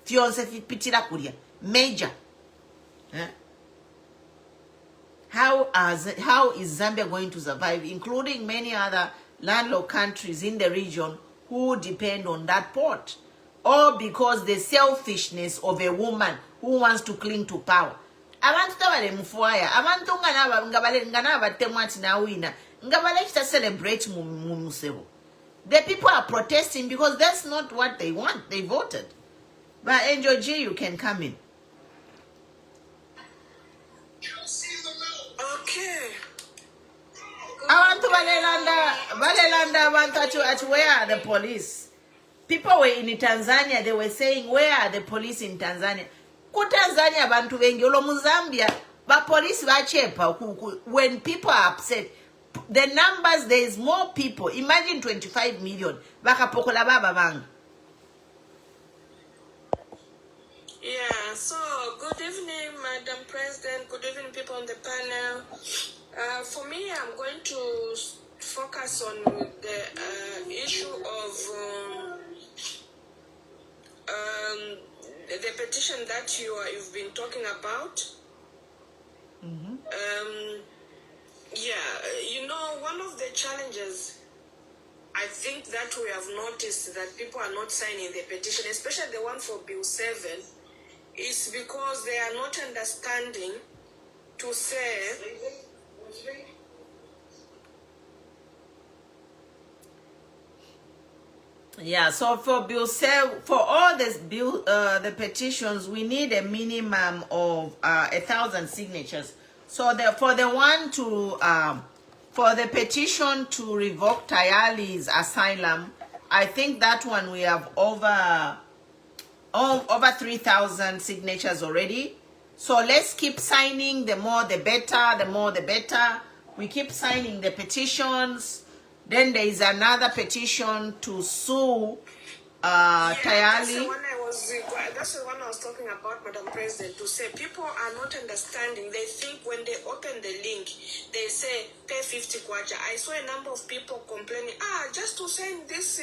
Fionse pitira kuria major. How is Zambia going to survive, including many other landlocked countries in the region who depend on that port? All because the selfishness of a woman who wants to cling to power. Abantu tabale mfuaya, abantu ngana batemwati na wina, ngabale kita celebrate musebo. The people are protesting because that's not what they want. They voted. But Angel G, you can come in. Okay. Abantu balelanda abantu at where are the police? People were in Tanzania, they were saying, where are the police in Tanzania? Ku Tanzania bantu bengi ulo mu Zambia ba police ba chepa when people are upset. The numbers, there is more people. Imagine 25 million. Bakapokola baba bang. Yeah, so good evening, Madam President. Good evening, people on the panel. For me, I'm going to focus on the issue of the petition that you've been talking about. One of the challenges I think that we have noticed that people are not signing the petition, especially the one for Bill 7, is because they are not understanding to say Yeah, so for bill sale, for all this bill, the petitions, we need a minimum of 1,000 signatures. So for the one to for the petition to revoke Tayali's asylum, I think that one we have over 3,000 signatures already. So let's keep signing. The more the better. The more the better. We keep signing the petitions. Then there is another petition to sue Tayali. That's the one I was talking about, Madam President, to say people are not understanding. They think when they open the link, they say pay 50 kwacha. I saw a number of people complaining, just to sign this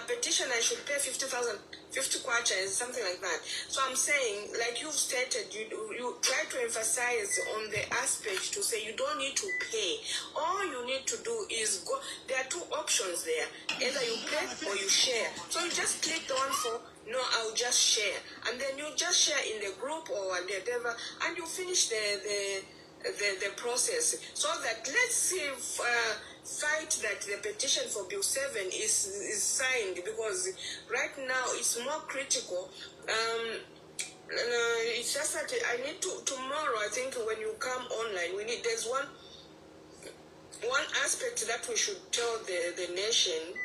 petition, I should pay 50 kwacha, and something like that. So I'm saying, like you've stated, you try to emphasize on the aspect to say you don't need to pay. All you need to do is go. There are two options there. Either you pay or you share. So you just click the one for no, I'll just share, and then you just share in the group or whatever, and you finish the process. So that let's see if fight that the petition for Bill 7 is signed, because right now it's more critical. It's just that I need to tomorrow. I think when you come online, there's one aspect that we should tell the nation,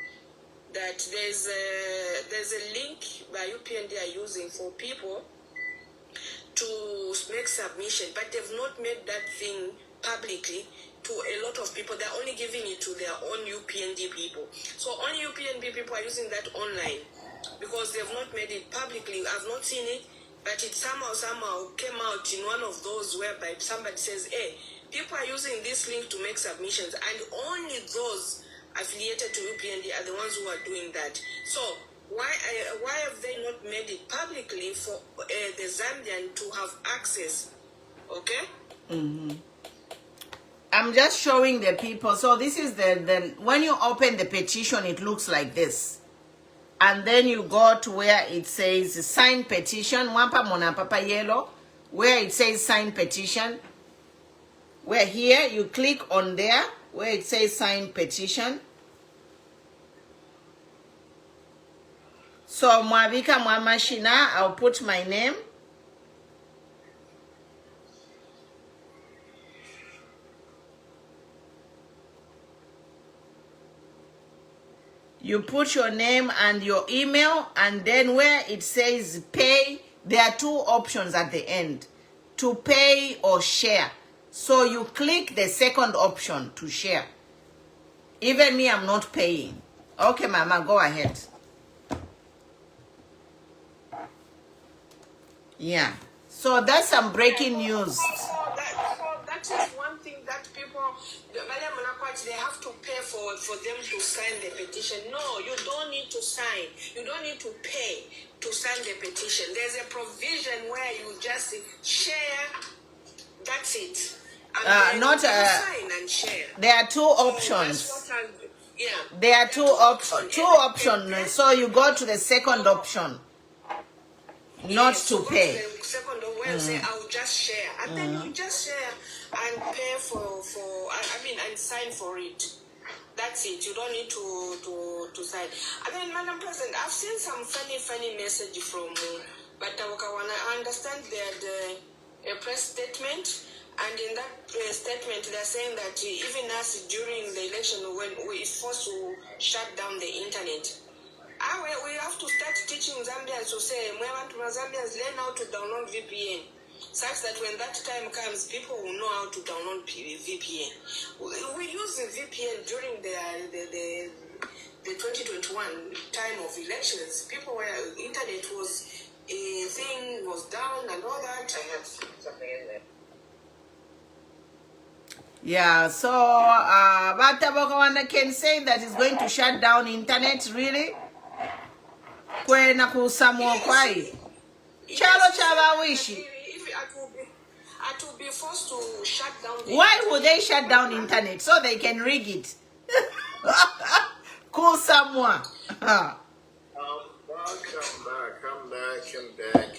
that there's a link by UPND are using for people to make submission, but they've not made that thing publicly to a lot of people. They're only giving it to their own UPND people. So only UPND people are using that online because they've not made it publicly. I've not seen it, but it somehow came out in one of those whereby somebody says, hey, people are using this link to make submissions, and only those affiliated to UPND are the ones who are doing that. So why have they not made it publicly for the Zambian to have access? Okay. I'm just showing the people. So this is the when you open the petition, it looks like this, and then you go to where it says sign petition. Wampa mona papa yellow, where it says sign petition. Where here you click on there where it says sign petition. So Mwavika Mwamashina, I'll put my name. You put your name and your email, and then where it says pay, there are two options at the end, to pay or share. So you click the second option, to share. Even me, I'm not paying. Okay, Mama, go ahead. Yeah. So that's some breaking news. So that is one thing that people, they have to pay for them to sign the petition. No, you don't need to sign. You don't need to pay to sign the petition. There's a provision where you just share. That's it. And Not sign and share. There are two options. Yeah. There are two options. So you go to the second option. Not to pay. The second where you say I'll just share, and then you just share and pay and sign for it. That's it. You don't need to sign. And then, Madam President, I've seen some funny message from but I understand they had a press statement, and in that statement they're saying that even us during the election when we forced to shut down the internet. We have to start teaching Zambians to say, Zambians learn how to download VPN, such that when that time comes, people will know how to download VPN. We used the VPN during the 2021 time of elections. People internet was down and all that. I have something in there. Yeah, so Batabokawana can say that it's going to shut down internet, really? Kwena kusamwa kwai. Chalo chaba wishi. I will be forced to shut down the Why would they shut down internet? So they can rig it. Kusamwa. Come back.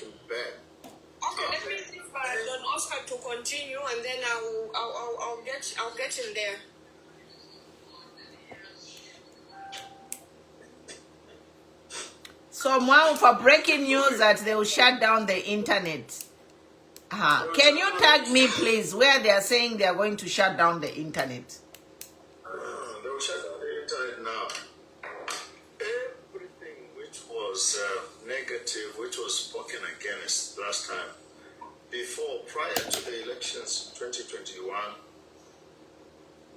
Okay, let me leave Don Oscar to continue, and then I'll get in there. So, Mwao, for breaking news that they will shut down the internet. Can you tag me, please, where they are saying they are going to shut down the internet? They will shut down the internet now. Everything which was negative, which was spoken against last time, prior to the elections in 2021,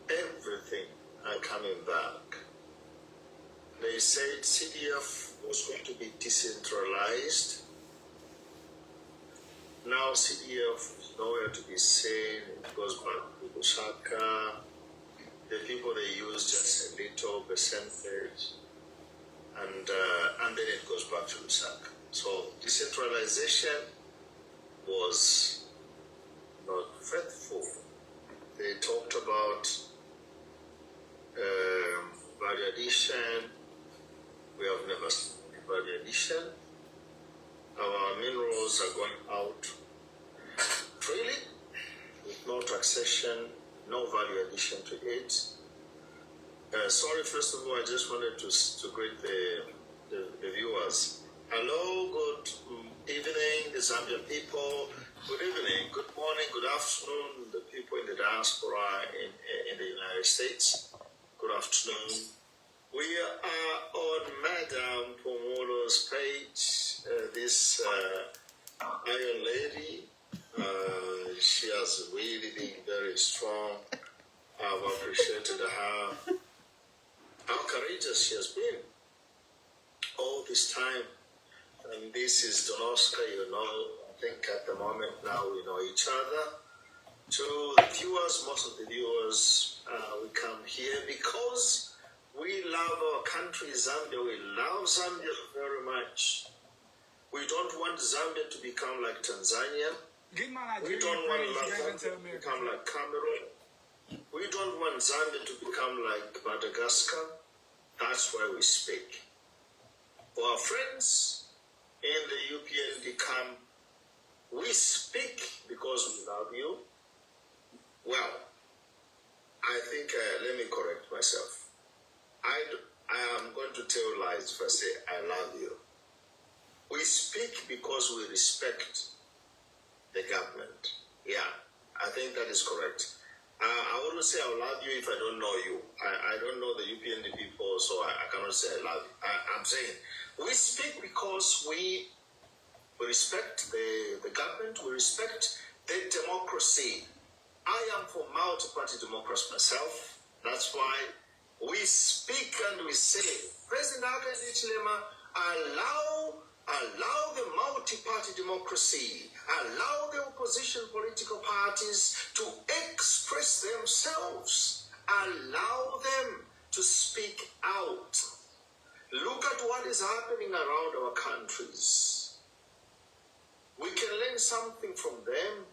everything are coming back. They said CDF was going to be decentralized. Now CDF is nowhere to be seen. It goes back to Lusaka. The people they use just a little percentage, and then it goes back to Lusaka. So decentralization was not faithful. They talked about value addition. We have never seen value addition. Our minerals are going out freely with no taxation, no value addition to it. Sorry, first of all, I just wanted to greet the viewers. Hello, good evening, the Zambian people. Good evening, good morning, good afternoon, the people in the diaspora in the United States. Good afternoon. We are on Madame Pomolo's page. This Iron Lady, she has really been very strong. I've appreciated her, how courageous she has been all this time. And this is Donoska, you know. I think at the moment now we know each other. To the viewers, most of the viewers, we come here because we love our country, Zambia. We love Zambia very much. We don't want Zambia to become like Tanzania. We don't want Zambia to become like Cameroon. We don't want Zambia to become like Madagascar. That's why we speak. For our friends in the UPND camp, we speak because we love you. Well, I think, let me correct myself. I am going to tell lies if I say I love you. We speak because we respect the government. Yeah, I think that is correct. I wouldn't say I love you if I don't know you. I don't know the UPND people, so I cannot say I love you. I'm saying we speak because we respect the government, we respect the democracy. I am for multi-party democracy myself. That's why we speak and we say, President Hakainde Hichilema, allow the multi-party democracy, allow the opposition political parties to express themselves, allow them to speak out. Look at what is happening around our countries. We can learn something from them,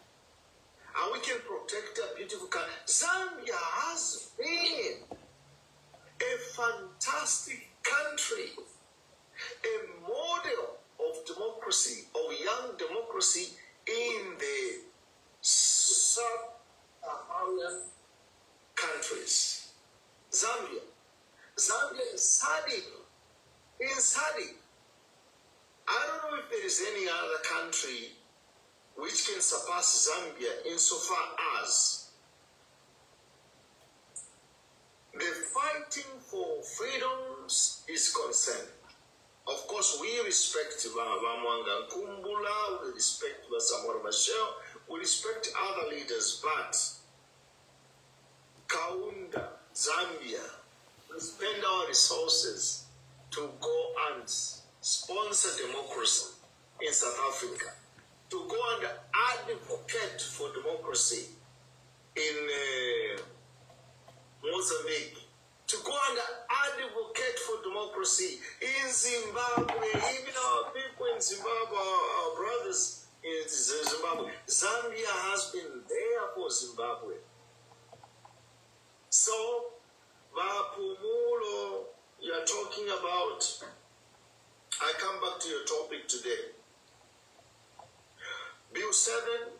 and we can protect a beautiful country. Zambia has been a fantastic country, a model of democracy, of young democracy in the sub-Saharan countries. Zambia is SADC. In SADC, I don't know if there is any other country which can surpass Zambia insofar as the fighting for freedoms is concerned. Of course, we respect Mwanga Kumbula, we respect Samora Machel, we respect other leaders, but Kaunda, Zambia, we spend our resources to go and sponsor democracy in South Africa, to go and advocate for democracy in Mozambique, to go and advocate for democracy in Zimbabwe. Even our people in Zimbabwe, our brothers in Zimbabwe, Zambia has been there for Zimbabwe. So, Vapumulo, you are talking about, I come back to your topic today. Bill 7,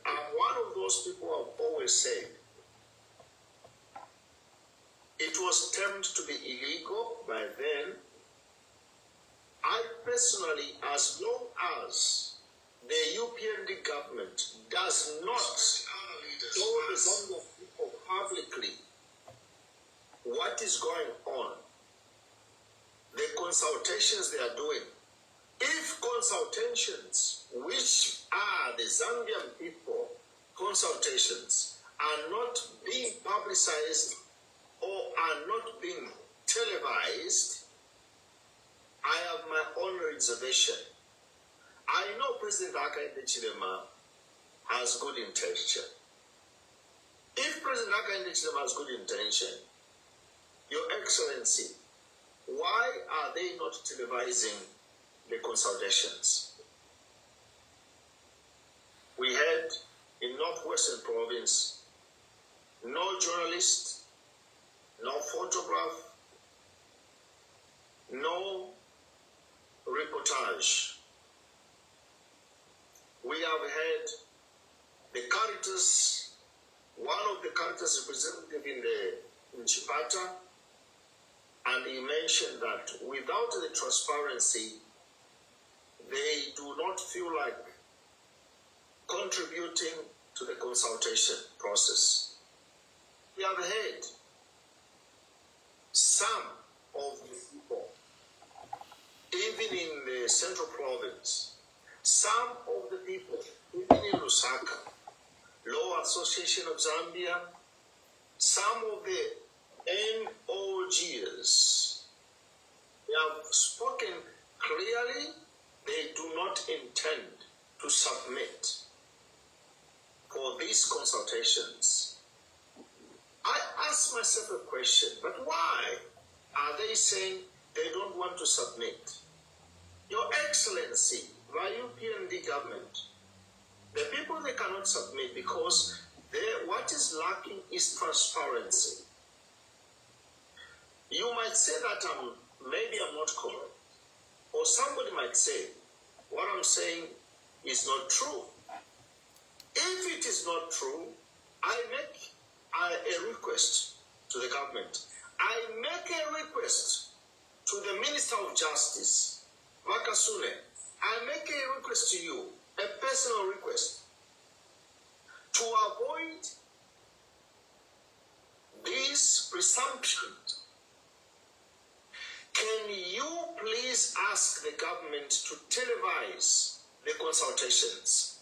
I'm one of those people who have always said, it was termed to be illegal by then. I personally, as long as the UPND government does not tell the Zambian people publicly what is going on, the consultations they are doing, if consultations, which are the Zambian people consultations, are not being publicized or are not being televised, I have my own reservation. I know President Hakainde Hichilema has good intention. If President Hakainde Hichilema has good intention, Your Excellency, why are they not televising the consultations? We had in Northwestern Province, no journalist, no photograph, no reportage. We have had the Caritas, one of the Caritas representatives in Chipata, and he mentioned that without the transparency, they do not feel like contributing to the consultation process. We have had some of the people, even in the Central Province, some of the people, even in Lusaka, Law Association of Zambia, some of the NOGs, they have spoken clearly. They do not intend to submit for these consultations. I ask myself a question, but why are they saying they don't want to submit? Your Excellency, by UPND government, the people, they cannot submit because what is lacking is transparency. You might say that maybe I'm not correct, or somebody might say what I'm saying is not true. If it is not true, I make a request to the government. I make a request to the Minister of Justice, Makasune. I make a request to you, a personal request, to avoid these presumptions. Can you please ask the government to televise the consultations?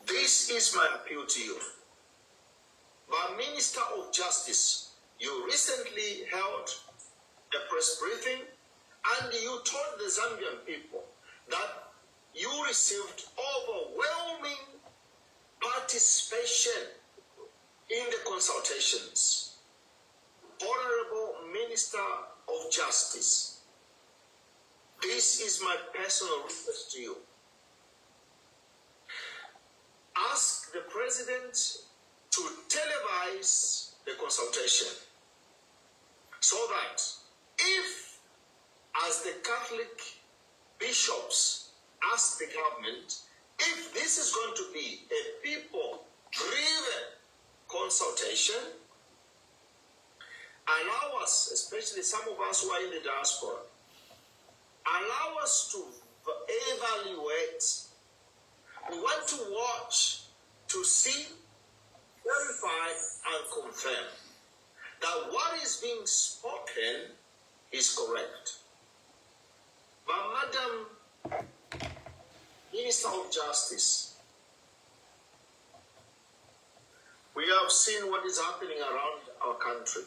This is my appeal to you. But Minister of Justice, you recently held a press briefing and you told the Zambian people that you received overwhelming participation in the consultations. Honorable Minister of Justice, this is my personal request to you. Ask the President to televise the consultation so that if, as the Catholic bishops ask the government, if this is going to be a people-driven consultation, allow us, especially some of us who are in the diaspora, allow us to evaluate. We want to watch, to see, verify, and confirm that what is being spoken is correct. But Madam Minister of Justice, we have seen what is happening around our country.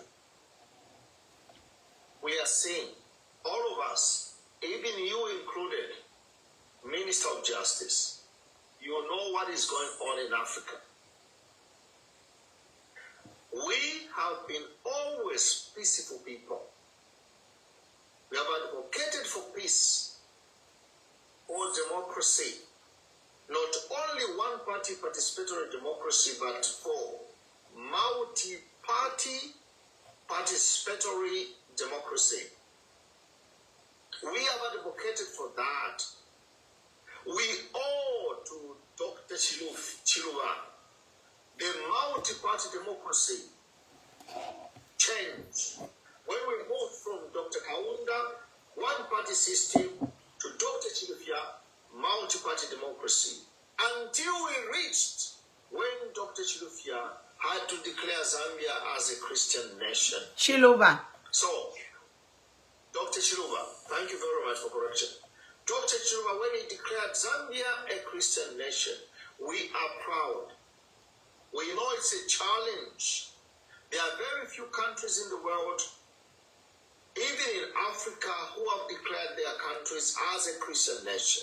We are seeing, all of us, even you included, Minister of Justice, you know what is going on in Africa. We have been always peaceful people. We have advocated for peace, for democracy, not only one-party participatory democracy, but for multi-party participatory democracy. We have advocated for that. We owe to Dr. Chiluba the multi-party democracy change. When we moved from Dr. Kaunda party system to Dr. Chilufya multi-party democracy until we reached when Dr. Chilufya had to declare Zambia as a Christian nation. Chiluba. So, Dr. Chiluba, thank you very much for correction. Dr. Chiluba, when he declared Zambia a Christian nation, we are proud. We know it's a challenge. There are very few countries in the world, even in Africa, who have declared their countries as a Christian nation.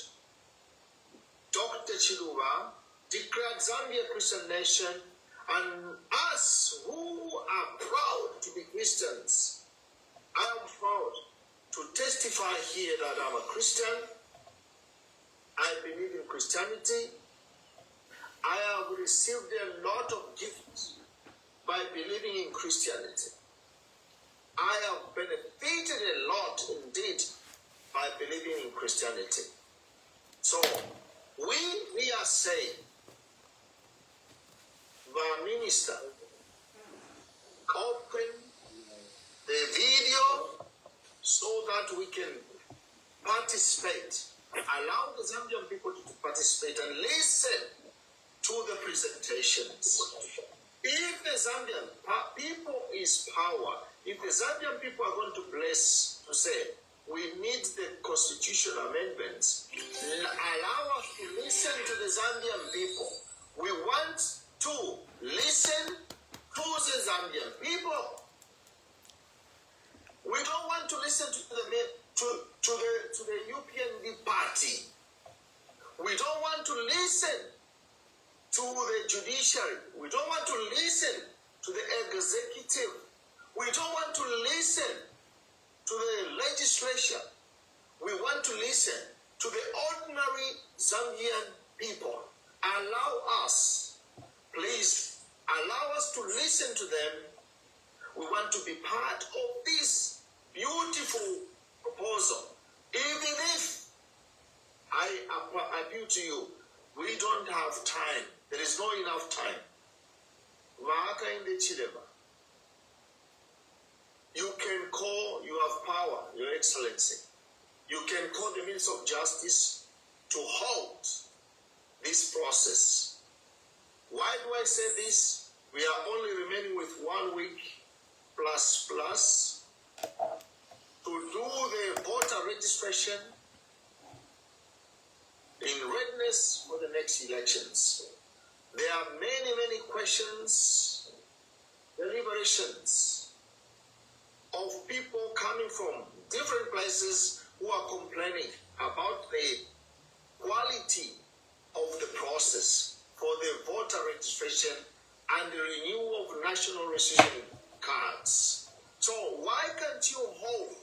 Dr. Chiluba declared Zambia a Christian nation, and us who are proud to be Christians, I am proud to testify here that I'm a Christian. I believe in Christianity. I have received a lot of gifts by believing in Christianity. I have benefited a lot indeed by believing in Christianity. So, we are saying, the minister, open the video so that we can participate, allow the Zambian people to participate and listen to the presentations. If the Zambian people is power, if the Zambian people are going to bless, to say, we need the constitutional amendments, allow us to listen to the Zambian people. We want to listen to the Zambian people. We don't want to listen to the UPND party. We don't want to listen to the judiciary. We don't want to listen to the executive. We don't want to listen to the legislature. We want to listen to the ordinary Zambian people. Allow us, please, allow us to listen to them. We want to be part of this beautiful proposal. Even if I appeal to you, we don't have time. There is not enough time. You can call, you have power, Your Excellency. You can call the Minister of Justice to halt this process. Why do I say this? We are only remaining with 1 week plus to do the voter registration in readiness for the next elections. There are many questions, deliberations of people coming from different places who are complaining about the quality of the process for the voter registration and the renewal of national registration cards. So why can't you hold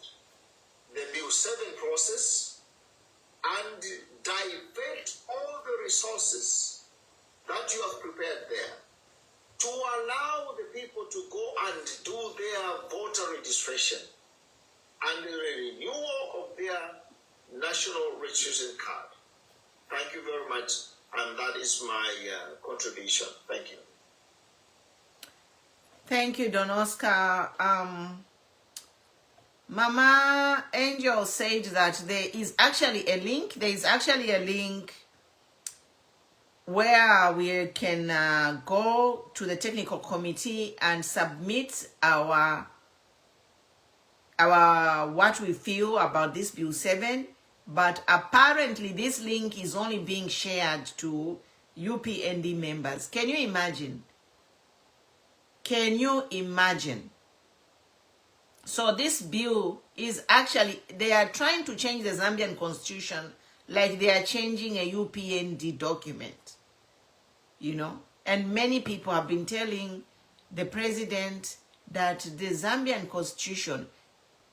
the Bill 7 process and divert all the resources that you have prepared there to allow the people to go and do their voter registration and the renewal of their national registration card? Thank you very much, and that is my contribution. Thank you. Thank you, Don Oscar. Mama Angel said that there is actually a link. There is actually a link where we can go to the technical committee and submit our what we feel about this Bill 7. But apparently this link is only being shared to UPND members. Can you imagine? Can you imagine? So this bill is actually, they are trying to change the Zambian constitution like they are changing a UPND document, you know? And many people have been telling the president that the Zambian constitution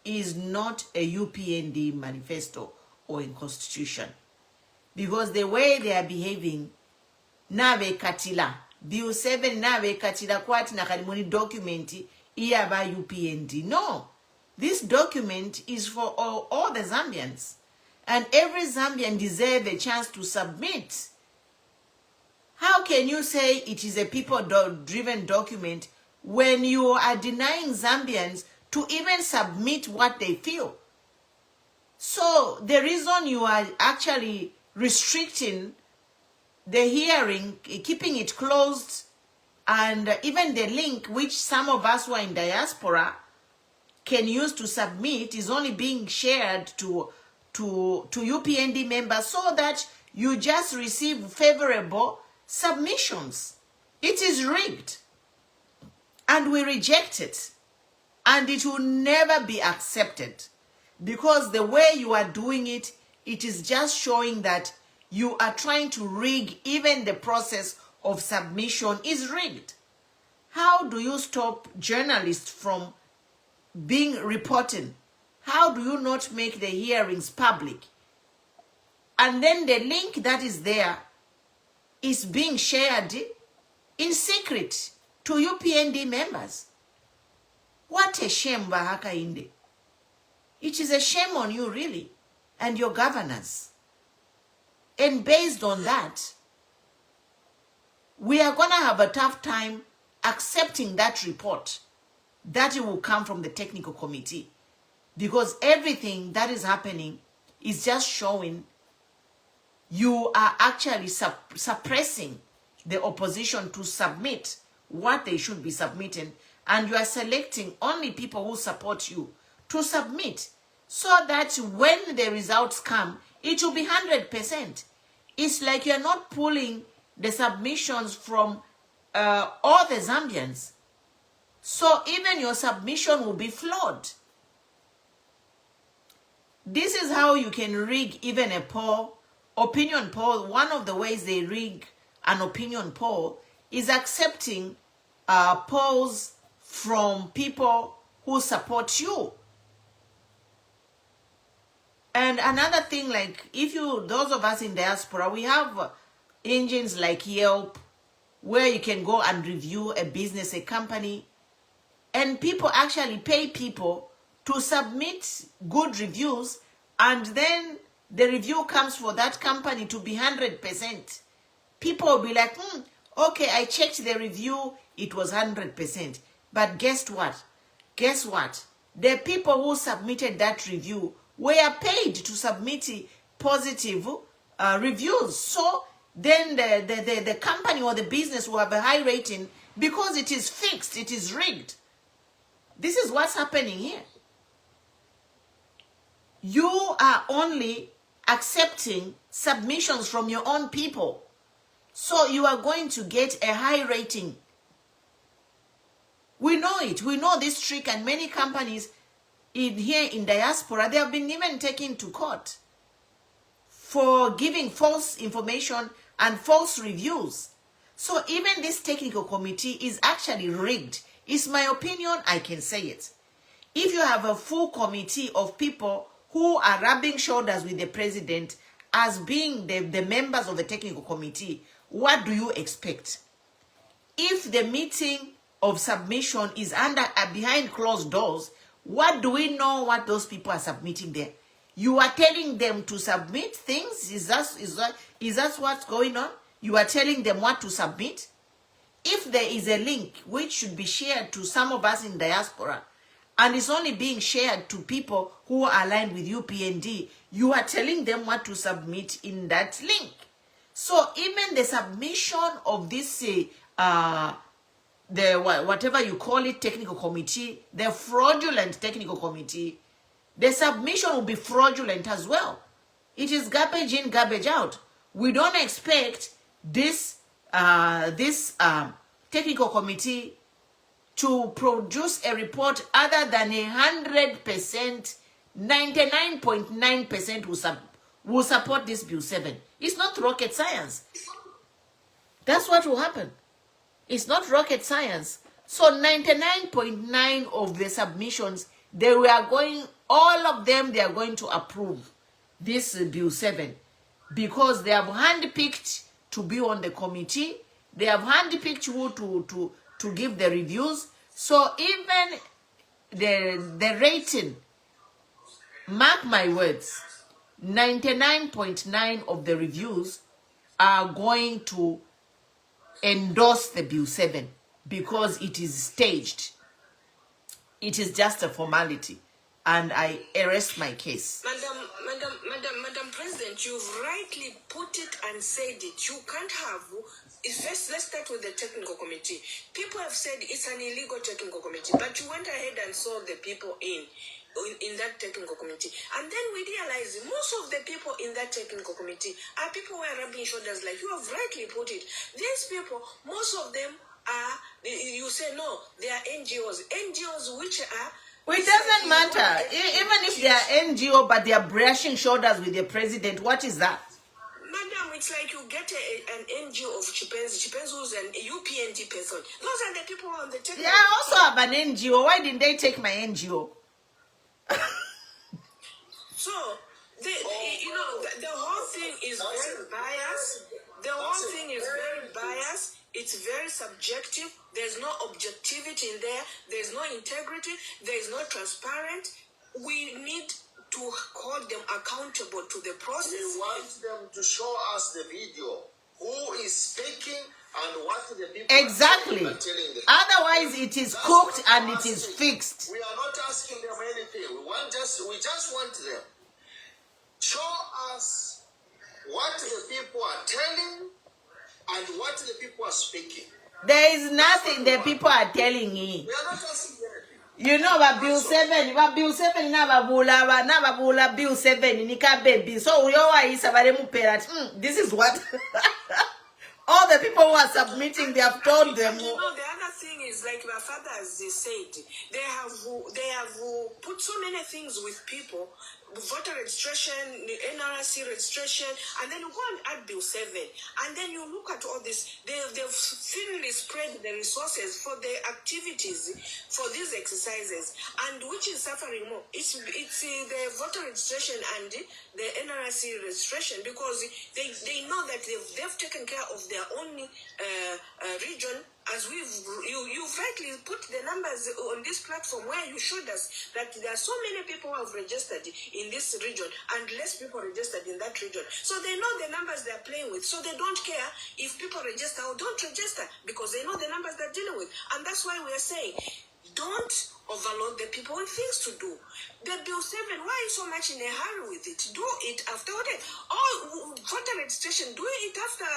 is not a UPND manifesto or a constitution. Because the way they are behaving, nabe katila, Bill 7 nabe katila kwati na kalimuni documenti iya ba UPND. No, this document is for all the Zambians. And every Zambian deserves a chance to submit. How can you say it is a people-driven document when you are denying Zambians to even submit what they feel? So the reason you are actually restricting the hearing, keeping it closed, and even the link which some of us who are in diaspora can use to submit is only being shared to UPND members so that you just receive favorable submissions. It is rigged, and we reject it, and it will never be accepted, because the way you are doing it, it is just showing that you are trying to rig. Even the process of submission is rigged. How do you stop journalists from being reporting? How do you not make the hearings public? And then the link that is there is being shared in secret to UPND members. What a shame, Bahaka Inde. It is a shame on you, really, and your governors. And based on that, we are going to have a tough time accepting that report that it will come from the technical committee, because everything that is happening is just showing you are actually suppressing the opposition to submit what they should be submitting, and you are selecting only people who support you to submit, so that when the results come, it will be 100%. It's like you're not pulling the submissions from all the Zambians. So even your submission will be flawed. This is how you can rig even a poll, opinion poll. One of the ways they rig an opinion poll is accepting polls from people who support you. And another thing, like those of us in diaspora, we have engines like Yelp, where you can go and review a business, a company, and people actually pay people to submit good reviews, and then the review comes for that company to be 100%. People will be like, okay, I checked the review, it was 100%. But guess what? Guess what? The people who submitted that review were paid to submit positive reviews. So then the company or the business will have a high rating because it is fixed, it is rigged. This is what's happening here. You are only accepting submissions from your own people. So you are going to get a high rating. We know it. We know this trick, and many companies here in diaspora, they have been even taken to court for giving false information and false reviews. So even this technical committee is actually rigged. It's my opinion, I can say it. If you have a full committee of people who are rubbing shoulders with the president as being the members of the technical committee, what do you expect? If the meeting of submission is behind closed doors, what do we know what those people are submitting there? You are telling them to submit things? Is that what's going on? You are telling them what to submit? If there is a link which should be shared to some of us in diaspora, and it's only being shared to people who are aligned with UPND, you are telling them what to submit in that link. So even the submission of this, whatever you call it, technical committee, the fraudulent technical committee, the submission will be fraudulent as well. It is garbage in, garbage out. We don't expect this technical committee to produce a report other than 100%, 99.9% will support this Bill 7. It's not rocket science. That's what will happen. It's not rocket science. So 99.9% of the submissions, all of them, they are going to approve this Bill 7 because they have handpicked to be on the committee. They have handpicked who to give the reviews. So even the rating, mark my words, 99.9% of the reviews are going to endorse the Bill 7 because it is staged. It is just a formality. And I arrest my case. point, you've rightly put it and said it. You can't have. First, let's start with the technical committee. People have said it's an illegal technical committee, but you went ahead and saw the people in that technical committee. And then we realized most of the people in that technical committee are people who are rubbing shoulders, like you have rightly put it. These people, most of them are, you say no, they are NGOs. NGOs which are... It doesn't matter. Even if they are NGO, but they are brushing shoulders with the president, what is that? Madam, it's like you get an NGO of Chipenzi who's an UPNT person. Those are the people on the technical... Yeah, I also have an NGO. Why didn't they take my NGO? So, the whole thing is very biased. The whole thing is very biased. It's very subjective. There's no objectivity in there. There's no integrity. There's no transparent. We need to hold them accountable to the process. We want them to show us the video. Who is speaking and what the people exactly. are telling them. Otherwise, it is cooked and it is fixed. We are not asking them anything. We just want them. Show us what the people are telling and what the people are speaking. There is nothing the people are telling me. We are not asking anything. You know about Bill 7, Bill 7 nababula Bill 7 nika baby. So we always this is what all the people who are submitting, they have told them. You know, the other thing is, like my father has said, they have put so many things with people, voter registration, NRC registration, and then you go and add Bill 7, and then you look at all this. They've thinly spread the resources for the activities for these exercises, and which is suffering more. It's the voter registration and the NRC registration, because they know that they've taken care of their own region. As you've rightly put the numbers on this platform where you showed us that there are so many people who have registered in this region and less people registered in that region. So they know the numbers they're playing with. So they don't care if people register or don't register, because they know the numbers they're dealing with. And that's why we are saying, don't overload the people with things to do. The Bill 7, why are you so much in a hurry with it? Do it after all. All voter registration, do it after.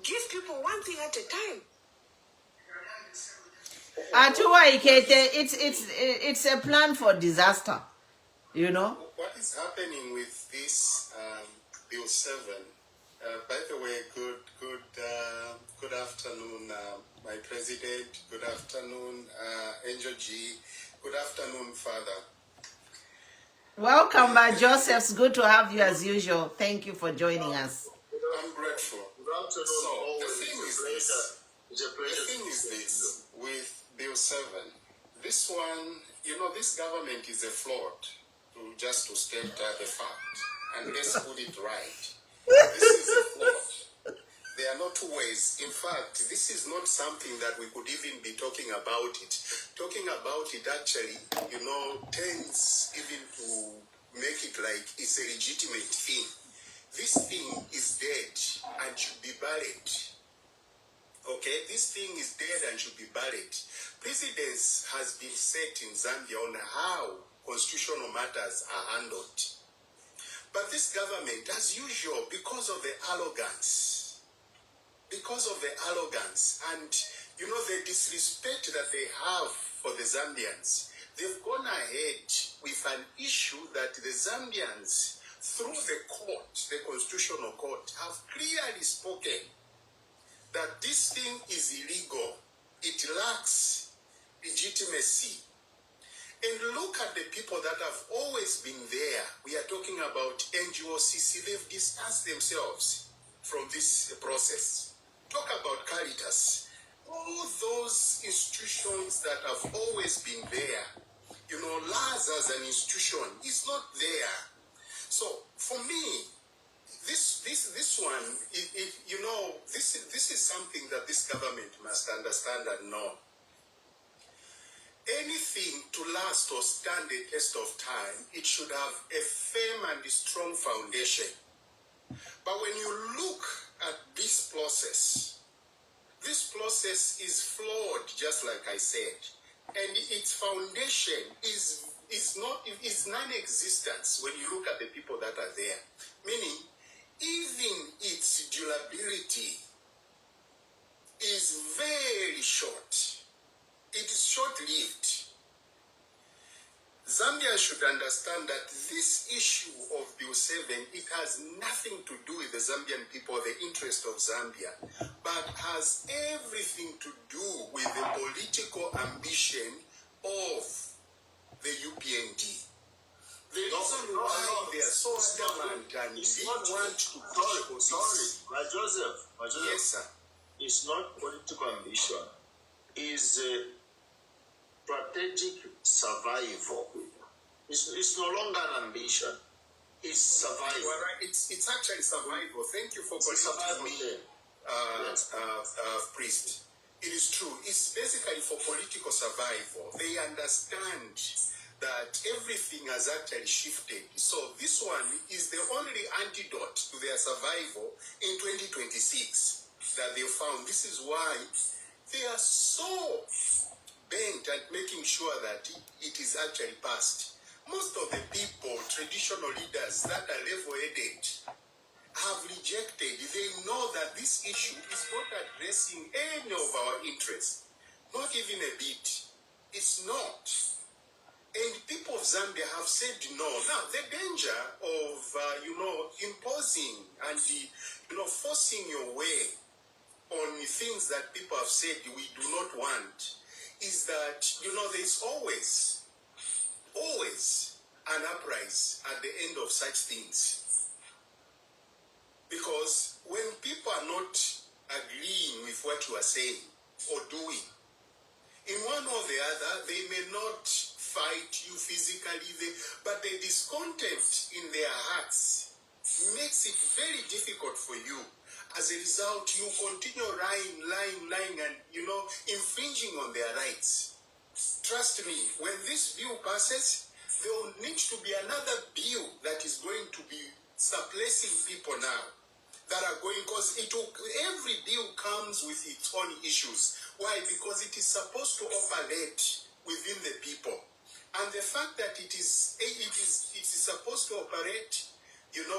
Give people one thing at a time. It's a plan for disaster, you know. What is happening with this Bill 7? By the way, good afternoon, my president. Good afternoon, Angel G. Good afternoon, Father. Welcome back, Joseph's good to have you as usual. Thank you for joining us. I'm grateful. So the thing is this with Bill 7. This one, this government is a fraud, just to state the fact. And let's put it right. This is a fraud. There are no two ways. In fact, this is not something that we could even be talking about it. Talking about it actually, tends even to make it like it's a legitimate thing. This thing is dead and should be buried. Okay, this thing is dead and should be buried. Precedence has been set in Zambia on how constitutional matters are handled. But this government, as usual, because of the arrogance and, the disrespect that they have for the Zambians, they've gone ahead with an issue that the Zambians, through the court, the constitutional court, have clearly spoken that this thing is illegal. It lacks legitimacy. And look at the people that have always been there. We are talking about NGOCC. They've distanced themselves from this process. Talk about Caritas. All those institutions that have always been there. LAS as an institution is not there. So for me, this one, this is something that this government must understand and know. Anything to last or stand the test of time, it should have a firm and strong foundation. But when you look at this process is flawed, just like I said, and its foundation is non-existent when you look at the people that are there. Meaning, even its durability is very short. It is short-lived. Zambia should understand that this issue of Bill 7, it has nothing to do with the Zambian people or the interest of Zambia, but has everything to do with the political ambition of the UPND. The reason why they are so adamant and they want to push for this. Joseph, Yes, sir. it's not political ambition. It's strategic survival. It's no longer an ambition. It's survival. Well, right. It's actually survival. Thank you for Survival. correcting me, priest. It is true. It's basically for political survival. They understand that everything has actually shifted. So this one is the only antidote to their survival in 2026 that they found. This is why they are so bent at making sure that it is actually passed. Most of the people, traditional leaders that are level-headed, have rejected. They know that this issue is not addressing any of our interests, not even a bit. It's not. And people of Zambia have said no. Now, the danger of, imposing and, forcing your way on the things that people have said we do not want is that, there's always an uprise at the end of such things. Because when people are not agreeing with what you are saying or doing, in one or the other, they may not fight you physically, but the discontent in their hearts makes it very difficult for you. As a result, you continue lying and, infringing on their rights. Trust me, when this bill passes, there will need to be another bill that is going to be suppressing people now. That are going, because every bill comes with its own issues. Why? Because it is supposed to operate within the people. And the fact that it is supposed to operate,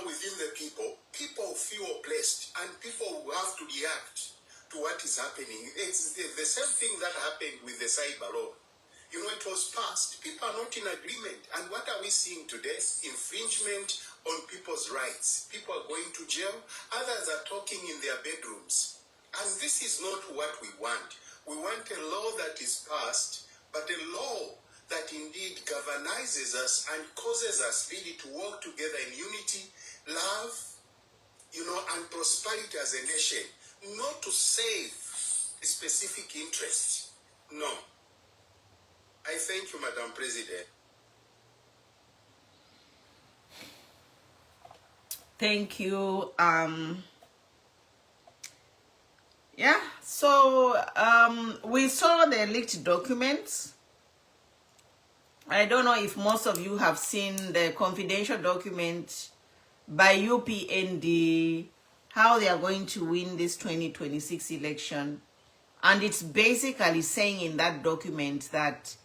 within the people feel oppressed and people will have to react to what is happening. It's the same thing that happened with the cyber law. It was passed. People are not in agreement. And what are we seeing today? Infringement on people's rights. People are going to jail. Others are talking in their bedrooms. And this is not what we want. We want a law that is passed, but a law that indeed galvanizes us and causes us really to work together in unity, love, and prosperity as a nation. Not to save a specific interest. No. I thank you, Madam President. Thank you. So we saw the leaked documents. I don't know if most of you have seen the confidential document by UPND, how they are going to win this 2026 election. And it's basically saying in that document that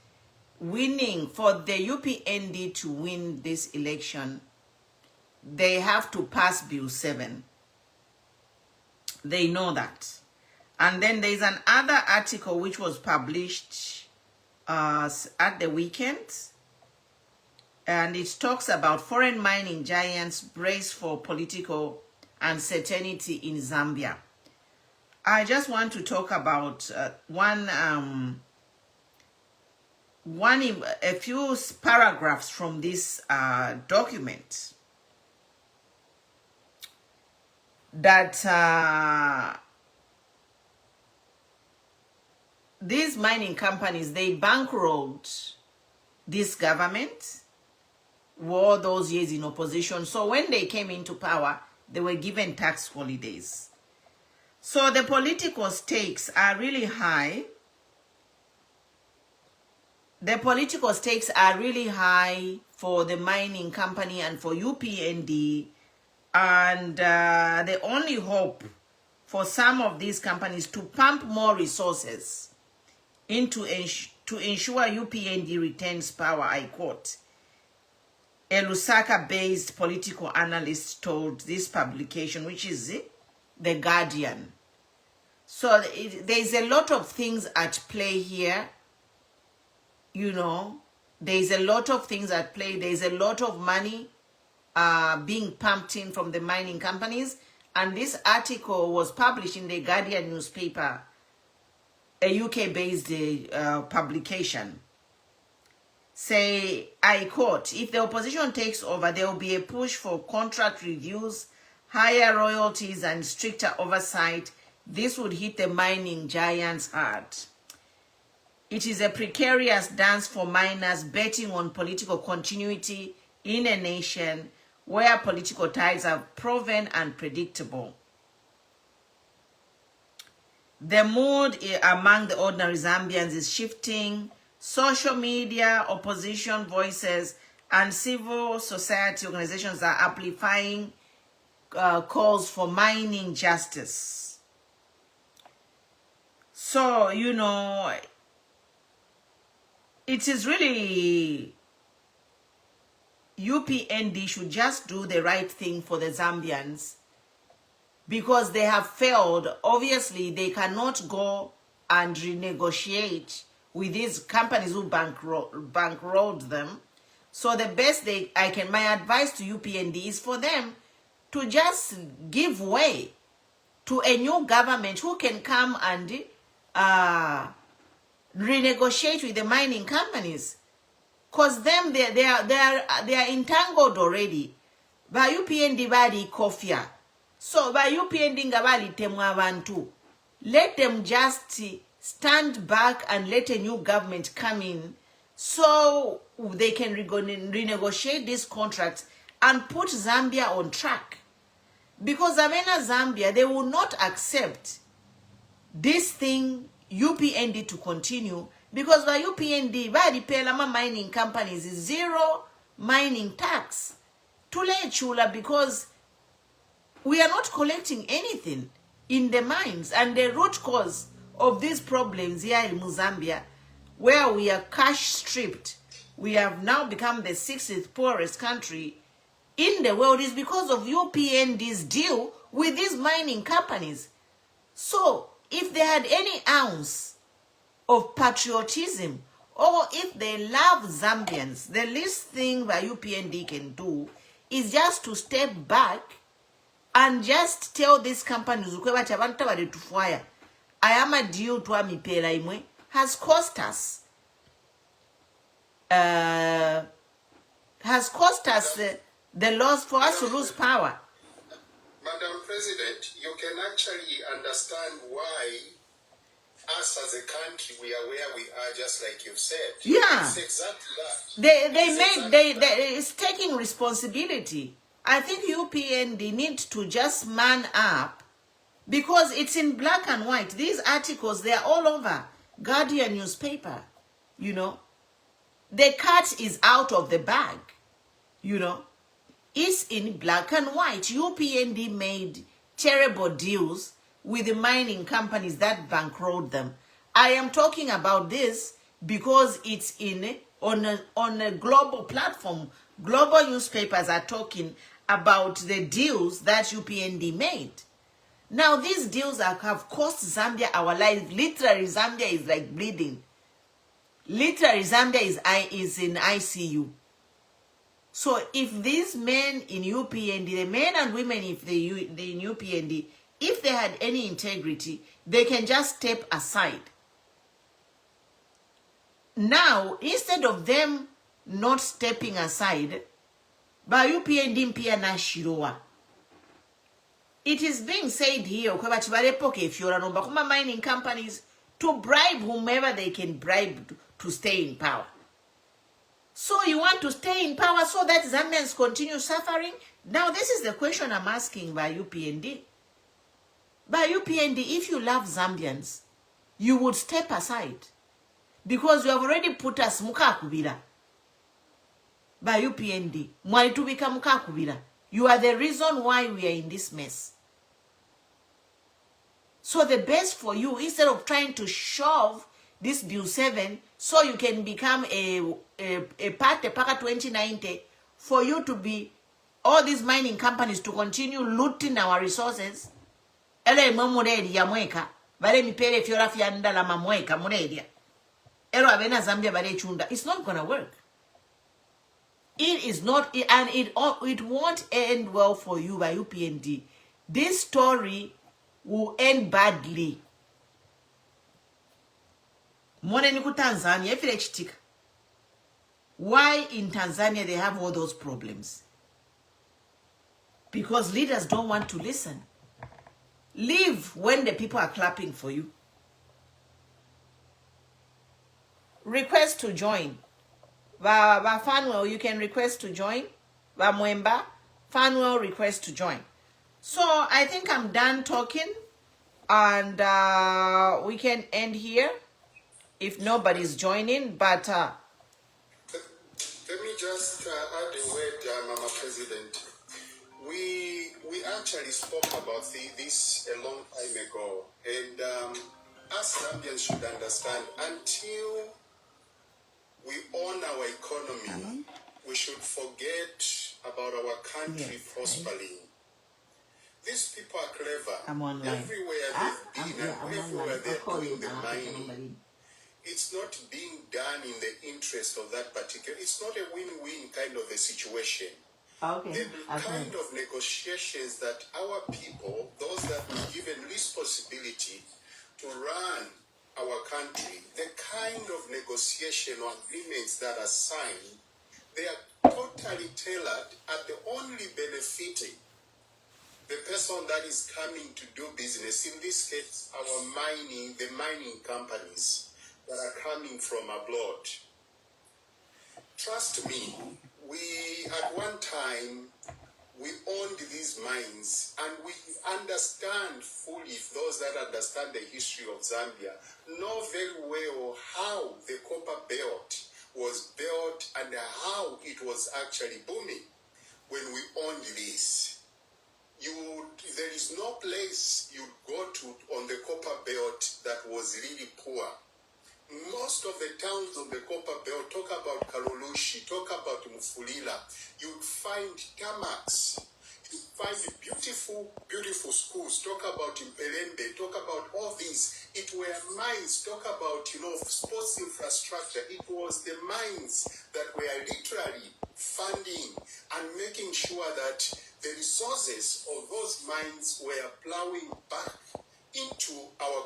winning, for the UPND to win this election, they have to pass Bill 7. They know that. And then there's another article which was published at the weekend. And it talks about foreign mining giants brace for political uncertainty in Zambia. I just want to talk about a few paragraphs from this document that these mining companies, they bankrolled this government all those years in opposition. So when they came into power, they were given tax holidays. So the political stakes are really high. The political stakes are really high for the mining company and for UPND. And the only hope for some of these companies to pump more resources into to ensure UPND retains power, I quote, a Lusaka-based political analyst told this publication, which is The Guardian. So there's a lot of things at play here. You know, there's a lot of things at play. There's a lot of money being pumped in from the mining companies. And this article was published in the Guardian newspaper, a UK-based publication. Say, I quote, if the opposition takes over, there will be a push for contract reviews, higher royalties, and stricter oversight. This would hit the mining giants hard. It is a precarious dance for miners betting on political continuity in a nation where political ties are proven unpredictable. The mood among the ordinary Zambians is shifting. Social media, opposition voices, and civil society organizations are amplifying calls for mining justice. So, you know, it is really UPND should just do the right thing for the Zambians because they have failed. Obviously, they cannot go and renegotiate with these companies who bankrolled them. So the best my advice to UPND is for them to just give way to a new government who can come and renegotiate with the mining companies. Because them, they are entangled already. By UPND bali kofia. So by UPND ngabali temwa abantu. Let them just stand back and let a new government come in so they can renegotiate these contracts and put Zambia on track. Because Zambia, they will not accept this thing, UPND, to continue. Because by UPND, by the Pelama mining companies, is zero mining tax. Tule chula, because we are not collecting anything in the mines. And the root cause of these problems here in Zambia, where we are cash stripped, we have now become the 6th poorest country in the world, is because of UPND's deal with these mining companies. So, if they had any ounce of patriotism, or if they love Zambians, the least thing that UPND can do is just to step back and just tell these companies, I am a deal to amipela imwe has cost us. The loss for us to lose power. Madam President, you can actually understand why us as a country, we are where we are, just like you've said. Yeah. It's exactly that. It's taking responsibility. I think UPND needs to just man up, because it's in black and white. These articles, they are all over Guardian newspaper, you know. The cat is out of the bag, you know. It's in black and white. UPND made terrible deals with the mining companies that bankrolled them. I am talking about this because it's on a global platform. Global newspapers are talking about the deals that UPND made. Now, these deals have cost Zambia our life. Literally, Zambia is like bleeding. Literally, Zambia is in ICU. So, if these men in UPND, the men and women in UPND, if they had any integrity, they can just step aside. Now, instead of them not stepping aside, by UPND mpia na shiroa. It is being said here, if you're an mining companies, to bribe whomever they can bribe to stay in power. So you want to stay in power so that Zambians continue suffering? Now this is the question I'm asking by UPND. By UPND, if you love Zambians, you would step aside. Because you have already put us mukakubira. By UPND, mwaitubika mukakubira. You are the reason why we are in this mess. So the best for you, instead of trying to shove this Bill 7 so you can become a party, Paka 2090, for you to be, all these mining companies to continue looting our resources. Ele mamuredi ya mweka, bale mipele fiora fianda la mamweka muredia. Elo abena Zambia bale chunda. It's not gonna work. It is not, and it won't end well for you by UPND. This story will end badly. Mwone niku Tanzania, ifile chitika. Why in Tanzania they have all those problems? Because leaders don't want to listen. Leave when the people are clapping for you. Request to join. Fanwell, you can request to join. Mwemba, Fanwell, request to join. So I think I'm done talking, and we can end here if nobody's joining. But let me just add a word, Mama President. We actually spoke about this a long time ago, and us Zambians should understand, until we own our economy, we should forget about our country prospering. These people are clever. I'm online. Everywhere they've been and everywhere they're doing the mining, it's not being done in the interest of that particular. It's not a win-win kind of a situation. Okay. The kind of negotiations that our people, those that were given responsibility to run our country, the kind of negotiation or agreements that are signed, they are totally tailored at the only benefiting the person that is coming to do business. In this case, the mining companies that are coming from abroad. Trust me, we at one time, we owned these mines, and we understand fully, those that understand the history of Zambia, know very well how the copper belt was built and how it was actually booming when we owned this. There is no place you go to on the copper belt that was really poor. Most of the towns on the copper belt, talk about Karolushi, talk about Mufulila, you'd find tarmacs, you'd find beautiful, beautiful schools, talk about Impelembe, talk about all these. It were mines, talk about, sports infrastructure. It was the mines that were literally funding and making sure that the resources of those mines were plowing back into our